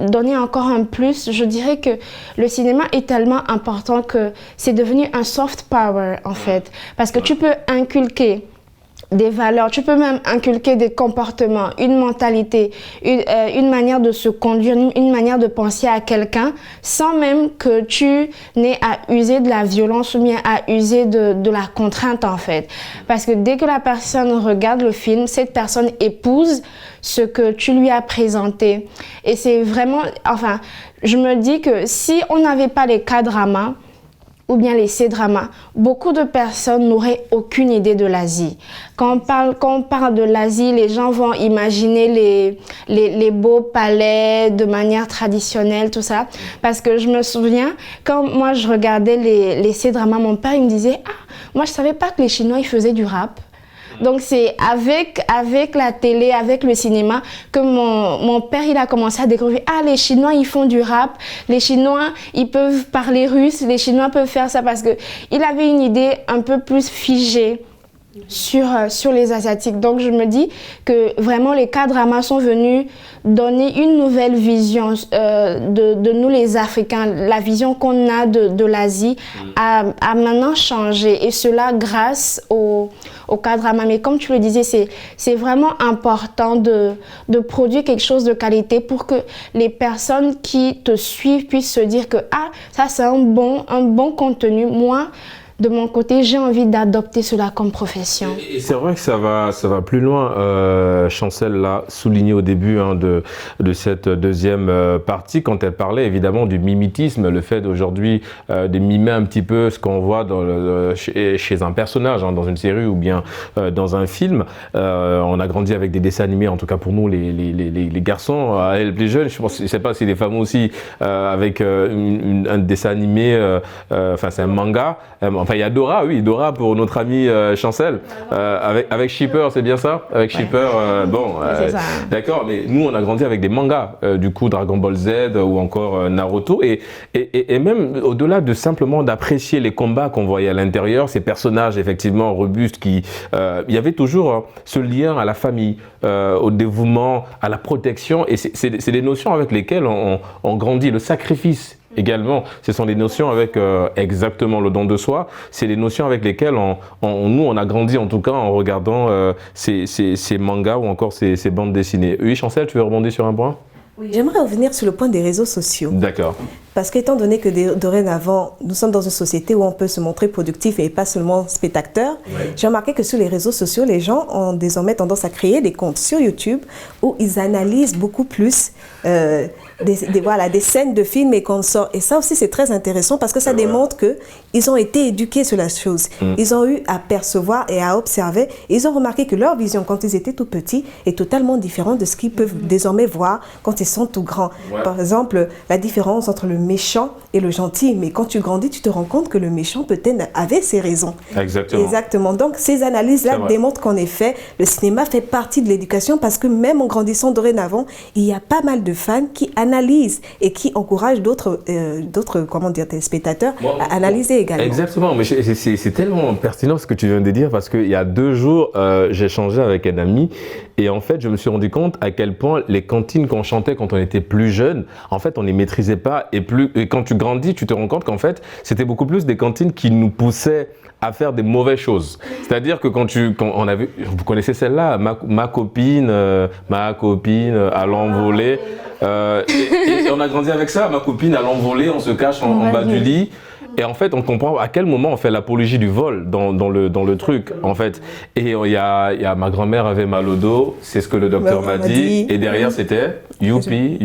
donner encore un plus, je dirais que le cinéma est tellement important que c'est devenu un soft power en fait, parce que tu peux inculquer des valeurs, tu peux même inculquer des comportements, une mentalité, une manière de se conduire, une manière de penser à quelqu'un sans même que tu n'aies à user de la violence ou bien à user de la contrainte en fait. Parce que dès que la personne regarde le film, cette personne épouse ce que tu lui as présenté. Et c'est vraiment, enfin, je me dis que si on n'avait pas les K-dramas, ou bien les C-dramas, beaucoup de personnes n'auraient aucune idée de l'Asie. Quand on parle de l'Asie, les gens vont imaginer les beaux palais de manière traditionnelle, tout ça. Parce que je me souviens, quand moi je regardais les C-dramas, mon père il me disait « Ah, moi je savais pas que les Chinois ils faisaient du rap ». Donc c'est avec la télé, avec le cinéma que mon père il a commencé à découvrir, ah les Chinois ils font du rap, les Chinois ils peuvent parler russe, les Chinois peuvent faire ça, parce que il avait une idée un peu plus figée sur les Asiatiques. Donc je me dis que vraiment les K-dramas sont venus donner une nouvelle vision de nous les Africains. La vision qu'on a de l'Asie a maintenant changé, et cela grâce au K-drama. Mais comme tu le disais, c'est vraiment important de produire quelque chose de qualité pour que les personnes qui te suivent puissent se dire que ah, ça c'est un bon contenu. Moi, de mon côté, j'ai envie d'adopter cela comme profession. Et c'est vrai que ça va plus loin. Chancel l'a souligné au début de cette deuxième partie, quand elle parlait évidemment du mimétisme, le fait d'aujourd'hui de mimer un petit peu ce qu'on voit chez un personnage, dans une série ou bien dans un film. On a grandi avec des dessins animés, en tout cas pour nous les garçons, les plus jeunes, je sais pas si les femmes aussi, avec un dessin animé, enfin c'est un manga. Enfin, il y a Dora, oui, Dora pour notre ami Chancel, avec Shipper, c'est bien ça? Avec Shipper, d'accord, mais nous on a grandi avec des mangas, du coup Dragon Ball Z ou encore Naruto, et même au-delà de simplement d'apprécier les combats qu'on voyait à l'intérieur, ces personnages effectivement robustes il y avait toujours ce lien à la famille, au dévouement, à la protection, et c'est des notions avec lesquelles on grandit, le sacrifice. Également, ce sont des notions avec exactement le don de soi. C'est des notions avec lesquelles nous on a grandi, en tout cas en regardant ces mangas ou encore ces bandes dessinées. Oui, Chancel, tu veux rebondir sur un point? Oui, j'aimerais revenir sur le point des réseaux sociaux. D'accord. Parce qu'étant donné que dorénavant, nous sommes dans une société où on peut se montrer productif et pas seulement spectateur, j'ai remarqué que sur les réseaux sociaux, les gens ont désormais tendance à créer des comptes sur YouTube où ils analysent beaucoup plus des scènes de films et consorts. Et ça aussi, c'est très intéressant parce que ça démontre qu'ils ont été éduqués sur la chose. Ils ont eu à percevoir et à observer. Ils ont remarqué que leur vision, quand ils étaient tout petits, est totalement différente de ce qu'ils peuvent désormais voir quand ils sont tout grands. Par exemple, la différence entre le méchant et le gentil. Mais quand tu grandis, tu te rends compte que le méchant peut-être avait ses raisons. Exactement. Exactement. Donc ces analyses-là démontrent qu'en effet, le cinéma fait partie de l'éducation parce que même en grandissant dorénavant, il y a pas mal de fans qui analysent et qui encouragent d'autres téléspectateurs à analyser également. Exactement, mais c'est tellement pertinent ce que tu viens de dire parce qu'il y a 2 jours, j'ai échangé avec un ami et en fait, je me suis rendu compte à quel point les cantines qu'on chantait quand on était plus jeune, en fait, on les maîtrisait pas et quand tu grandis, tu te rends compte qu'en fait, c'était beaucoup plus des cantines qui nous poussaient à faire des mauvaises choses. C'est-à-dire que quand on a vu, vous connaissez celle-là, ma copine à l'envolée. Et on a grandi avec ça, ma copine à l'envolée, on se cache en bas du lit. Et en fait, on comprend à quel moment on fait l'apologie du vol dans le truc, en fait. Et il y a ma grand-mère avait mal au dos, c'est ce que le docteur m'a dit. Et derrière, c'était youpi.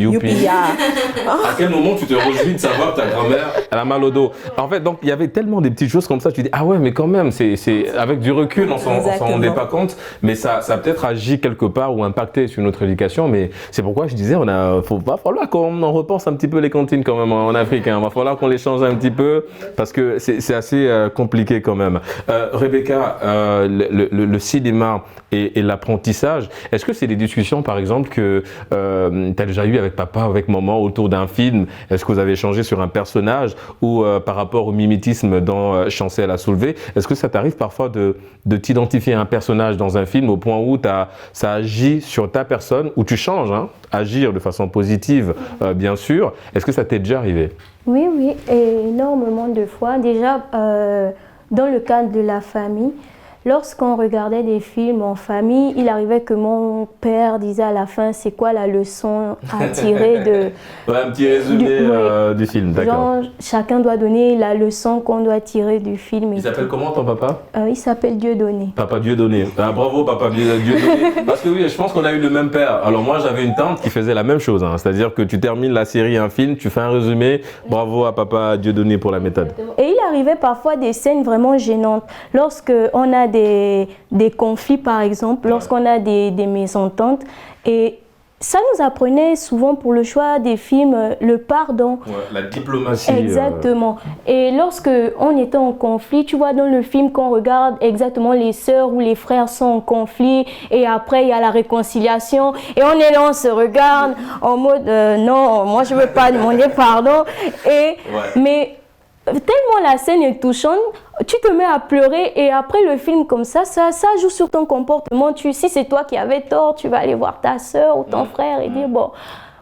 À quel moment tu te réjouis de savoir que ta grand-mère, elle a mal au dos? En fait, donc, il y avait tellement des petites choses comme ça. Tu dis, ah ouais, mais quand même, c'est avec du recul, on s'en rendait pas compte. Mais ça a peut-être agi quelque part ou impacté sur notre éducation. Mais c'est pourquoi je disais, va falloir qu'on en repense un petit peu les cantines quand même en Afrique. Il va falloir qu'on les change un petit peu. Parce que c'est assez compliqué quand même. Rebecca, le cinéma et l'apprentissage, est-ce que c'est des discussions par exemple que tu as déjà eues avec papa, avec maman autour d'un film? Est-ce que vous avez échangé sur un personnage ou par rapport au mimétisme dans Chancel à soulever? Est-ce que ça t'arrive parfois de t'identifier à un personnage dans un film au point où ça agit sur ta personne, où tu changes, agir de façon positive bien sûr? Est-ce que ça t'est déjà arrivé? Oui, énormément de fois. Déjà, dans le cadre de la famille, lorsqu'on regardait des films en famille, il arrivait que mon père disait à la fin, c'est quoi la leçon à tirer de... un petit résumé du film, d'accord. Chacun doit donner la leçon qu'on doit tirer du film. Il s'appelle comment ton papa? Il s'appelle Dieudonné. Papa Dieudonné. Bravo papa Dieudonné. Parce que oui, je pense qu'on a eu le même père. Alors moi j'avais une tante qui faisait la même chose. C'est-à-dire que tu termines la série, un film, tu fais un résumé. Bravo à papa Dieudonné pour la méthode. Et il arrivait parfois des scènes vraiment gênantes. Lorsqu'on a des conflits par exemple, lorsqu'on a des mésententes, et ça nous apprenait souvent pour le choix des films le pardon. La diplomatie. Exactement. Et lorsque on était en conflit, tu vois dans le film qu'on regarde exactement les sœurs ou les frères sont en conflit et après il y a la réconciliation et on est là, on se regarde en mode non, moi je veux pas demander pardon. Mais tellement la scène est touchante, tu te mets à pleurer et après le film comme ça joue sur ton comportement. Si c'est toi qui avais tort, tu vas aller voir ta soeur ou ton frère et dire bon,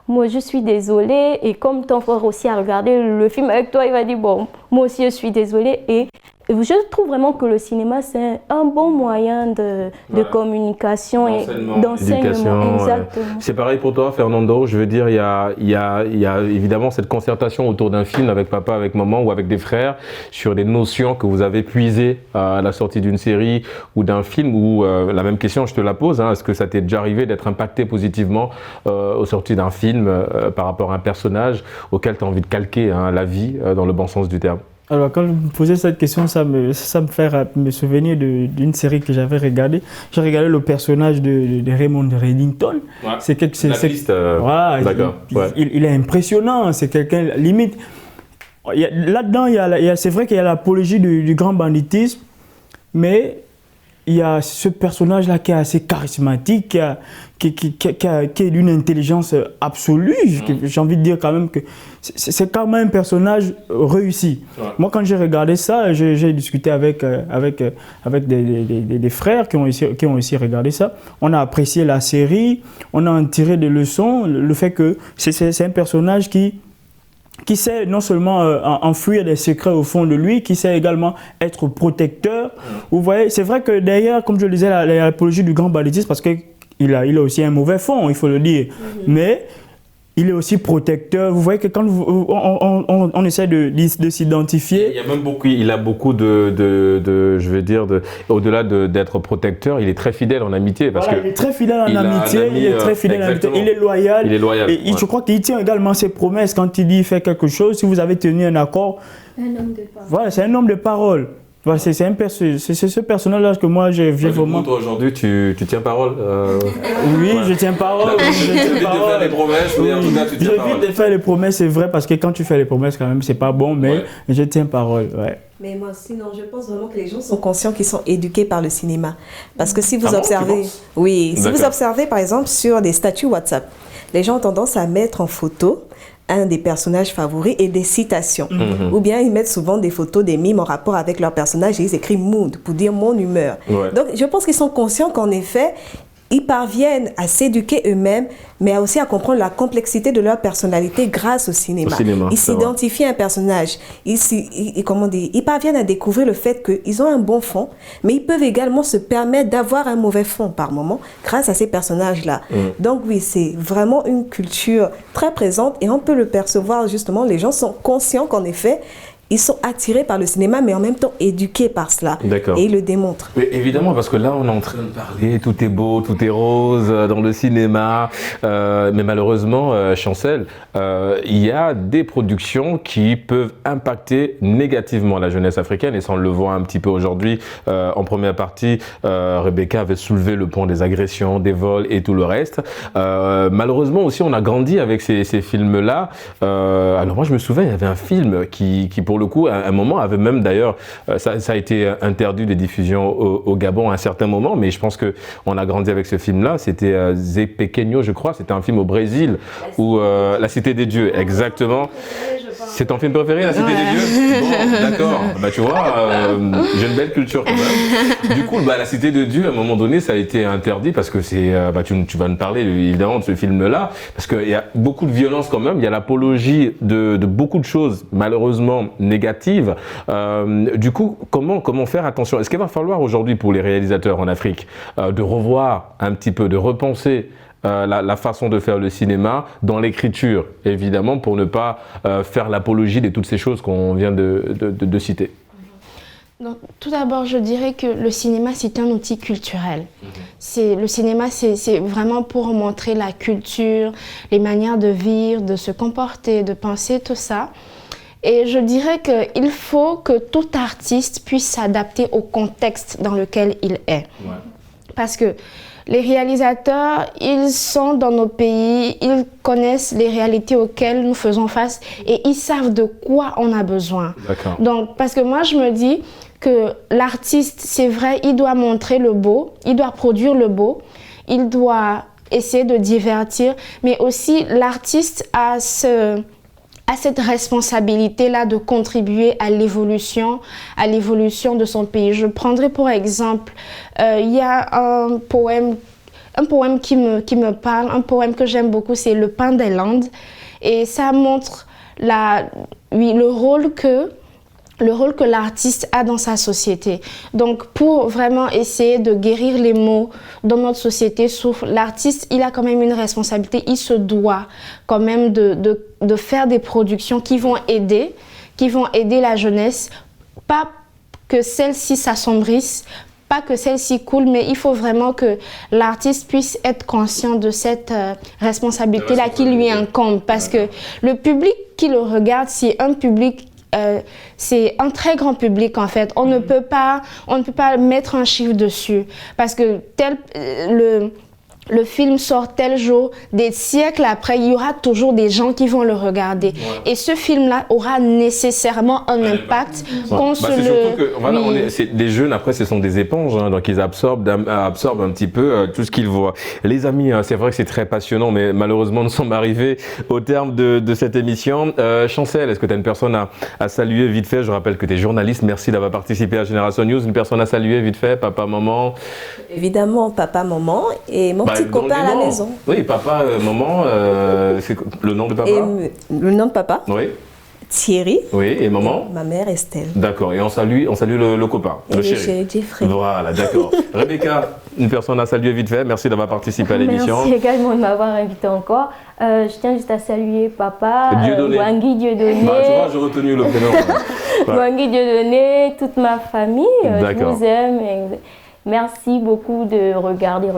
moi je suis désolée, et comme ton frère aussi a regardé le film avec toi, il va dire bon, moi aussi je suis désolée. Et je trouve vraiment que le cinéma c'est un bon moyen de communication et d'enseignement. Exactement. C'est pareil pour toi Fernando, je veux dire il y a évidemment cette concertation autour d'un film avec papa, avec maman ou avec des frères sur des notions que vous avez puisées à la sortie d'une série ou d'un film, ou la même question je te la pose, est-ce que ça t'est déjà arrivé d'être impacté positivement aux sorties d'un film par rapport à un personnage auquel tu as envie de calquer la vie dans le bon sens du terme? Alors, quand vous me posez cette question, ça me fait me souvenir d'une série que j'avais regardée. J'ai regardé le personnage de Raymond Reddington. Ouais. Il est impressionnant. C'est quelqu'un, limite. Là-dedans, c'est vrai qu'il y a l'apologie du grand banditisme, mais il y a ce personnage-là qui est assez charismatique, qui est d'une intelligence absolue. J'ai envie de dire quand même que c'est quand même un personnage réussi. Ouais. Moi, quand j'ai regardé ça, j'ai discuté avec des frères qui ont aussi regardé ça. On a apprécié la série, on a en tiré des leçons. Le fait que c'est un personnage qui sait non seulement enfouir des secrets au fond de lui, qui sait également être protecteur. Vous voyez, c'est vrai que derrière, comme je le disais, l'apologie du grand banditisme, parce qu'il a aussi un mauvais fond, il faut le dire. Mais il est aussi protecteur. Vous voyez que quand on essaie de s'identifier... Il a beaucoup je veux dire, au-delà d'être protecteur, il est très fidèle en amitié. Parce il est très fidèle en amitié, il est très fidèle en amitié, il est loyal. Et je crois qu'il tient également ses promesses quand il dit faire quelque chose. Si vous avez tenu un accord, un homme de parole. Voilà, c'est un homme de parole. Voilà, c'est ce personnage-là que moi j'ai vraiment. Toi aujourd'hui, tu tiens parole. Oui, je tiens parole. Je tiens parole. De faire les promesses, mais en tout cas, tu tiens parole. J'évite de faire les promesses, c'est vrai, parce que quand tu fais les promesses, quand même, c'est pas bon, mais je tiens parole. Ouais. Mais moi, sinon, je pense vraiment que les gens sont conscients qu'ils sont éduqués par le cinéma. Parce que si vous observez, si vous observez par exemple sur des statuts WhatsApp, les gens ont tendance à mettre en photo un des personnages favoris et des citations. Ou bien ils mettent souvent des photos, des mimes en rapport avec leur personnage et ils écrivent mood pour dire mon humeur. Donc je pense qu'ils sont conscients qu'en effet, ils parviennent à s'éduquer eux-mêmes, mais aussi à comprendre la complexité de leur personnalité grâce au cinéma. Ils s'identifient à un personnage. Ils parviennent à découvrir le fait qu'ils ont un bon fond, mais ils peuvent également se permettre d'avoir un mauvais fond par moment grâce à ces personnages-là. Donc oui, c'est vraiment une culture très présente et on peut le percevoir justement. Les gens sont conscients qu'en effet, ils sont attirés par le cinéma, mais en même temps éduqués par cela. Et ils le démontrent. Mais évidemment, parce que là, on est en train de parler, tout est beau, tout est rose dans le cinéma. Mais malheureusement, Chancel, il y a des productions qui peuvent impacter négativement la jeunesse africaine. Et ça, on le voit un petit peu aujourd'hui. En première partie, Rebecca avait soulevé le point des agressions, des vols et tout le reste. Malheureusement aussi, on a grandi avec ces films-là. Alors moi, je me souviens, il y avait un film qui pour le coup, à un moment, avait même d'ailleurs, ça a été interdit de diffusion au Gabon à un certain moment, mais je pense qu'on a grandi avec ce film-là. C'était Zé Pequeno, je crois. C'était un film au Brésil, où La Cité des Dieux, exactement. C'est ton film préféré, La Cité des Dieux? Bon, d'accord. Bah, tu vois, j'ai une belle culture quand même. Du coup, La Cité des Dieux, à un moment donné, ça a été interdit parce que c'est, tu vas nous parler évidemment de ce film-là, parce qu'il y a beaucoup de violence quand même. Il y a l'apologie de beaucoup de choses, malheureusement négatives. Du coup, comment faire attention? Est-ce qu'il va falloir aujourd'hui pour les réalisateurs en Afrique de revoir un petit peu, de repenser la façon de faire le cinéma dans l'écriture, évidemment, pour ne pas faire l'apologie de toutes ces choses qu'on vient de citer? Donc, tout d'abord, je dirais que le cinéma, c'est un outil culturel. Le cinéma, c'est vraiment pour montrer la culture, les manières de vivre, de se comporter, de penser, tout ça. Et je dirais qu'il faut que tout artiste puisse s'adapter au contexte dans lequel il est. Parce que les réalisateurs, ils sont dans nos pays, ils connaissent les réalités auxquelles nous faisons face et ils savent de quoi on a besoin. Donc, parce que moi, je me dis que l'artiste, c'est vrai, il doit montrer le beau, il doit produire le beau, il doit essayer de divertir, mais aussi l'artiste a cette responsabilité-là de contribuer à l'évolution de son pays. Je prendrai pour exemple, il y a un poème qui me parle, un poème que j'aime beaucoup, c'est Le Pain des Landes. Et ça montre le rôle que l'artiste a dans sa société. Donc, pour vraiment essayer de guérir les maux dont notre société souffre, l'artiste, il a quand même une responsabilité. Il se doit quand même de faire des productions qui vont aider la jeunesse. Pas que celle-ci s'assombrisse, pas que celle-ci coule, mais il faut vraiment que l'artiste puisse être conscient de cette responsabilité-là qui lui incombe. Parce que le public qui le regarde, c'est un public c'est un très grand public en fait. On ne peut pas mettre un chiffre dessus parce que le film sort tel jour, des siècles après, il y aura toujours des gens qui vont le regarder. Et ce film-là aura nécessairement un impact. Les jeunes, après, ce sont des éponges, hein, donc ils absorbent un petit peu tout ce qu'ils voient. Les amis, c'est vrai que c'est très passionnant, mais malheureusement, nous sommes arrivés au terme de cette émission. Chancel, est-ce que tu as une personne à saluer vite fait? Je rappelle que tu es journaliste, merci d'avoir participé à Génération News. Une personne à saluer vite fait, papa, maman? Évidemment, papa, maman et mon petit copain à la maison. Oui, papa, maman, c'est le nom de papa? Le nom de papa? Oui. Thierry. Oui, et maman? Ma mère Estelle. D'accord, et on salue le copain, le chéri. Jeffrey. Voilà, d'accord. Rebecca, une personne à saluer vite fait, merci d'avoir participé à l'émission. Merci également de m'avoir invité encore. Je tiens juste à saluer papa, Wangui Dieudonné. Tu vois, j'ai retenu le prénom. Wangui Dieudonné, toute ma famille, je vous aime. Merci beaucoup de regarder.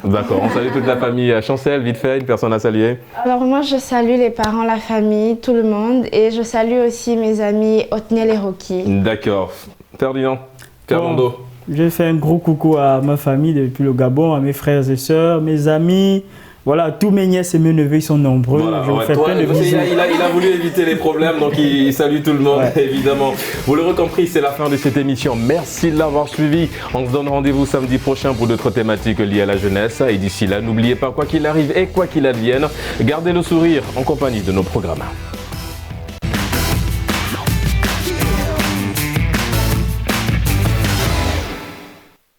D'accord, on salue toute la famille. Chancel, vite fait, une personne à saluer. Alors moi, je salue les parents, la famille, tout le monde. Et je salue aussi mes amis Otniel et Rocky. D'accord. Fernando. Je fais un gros coucou à ma famille depuis le Gabon, à mes frères et sœurs, mes amis. Voilà, tous mes nièces et mes neveux, ils sont nombreux. Voilà, je vous fais plein de bisous. Il a voulu éviter les problèmes, donc il salue tout le monde, évidemment. Vous l'aurez compris, c'est la fin de cette émission. Merci de l'avoir suivi. On se donne rendez-vous samedi prochain pour d'autres thématiques liées à la jeunesse. Et d'ici là, n'oubliez pas, quoi qu'il arrive et quoi qu'il advienne, gardez le sourire en compagnie de nos programmes.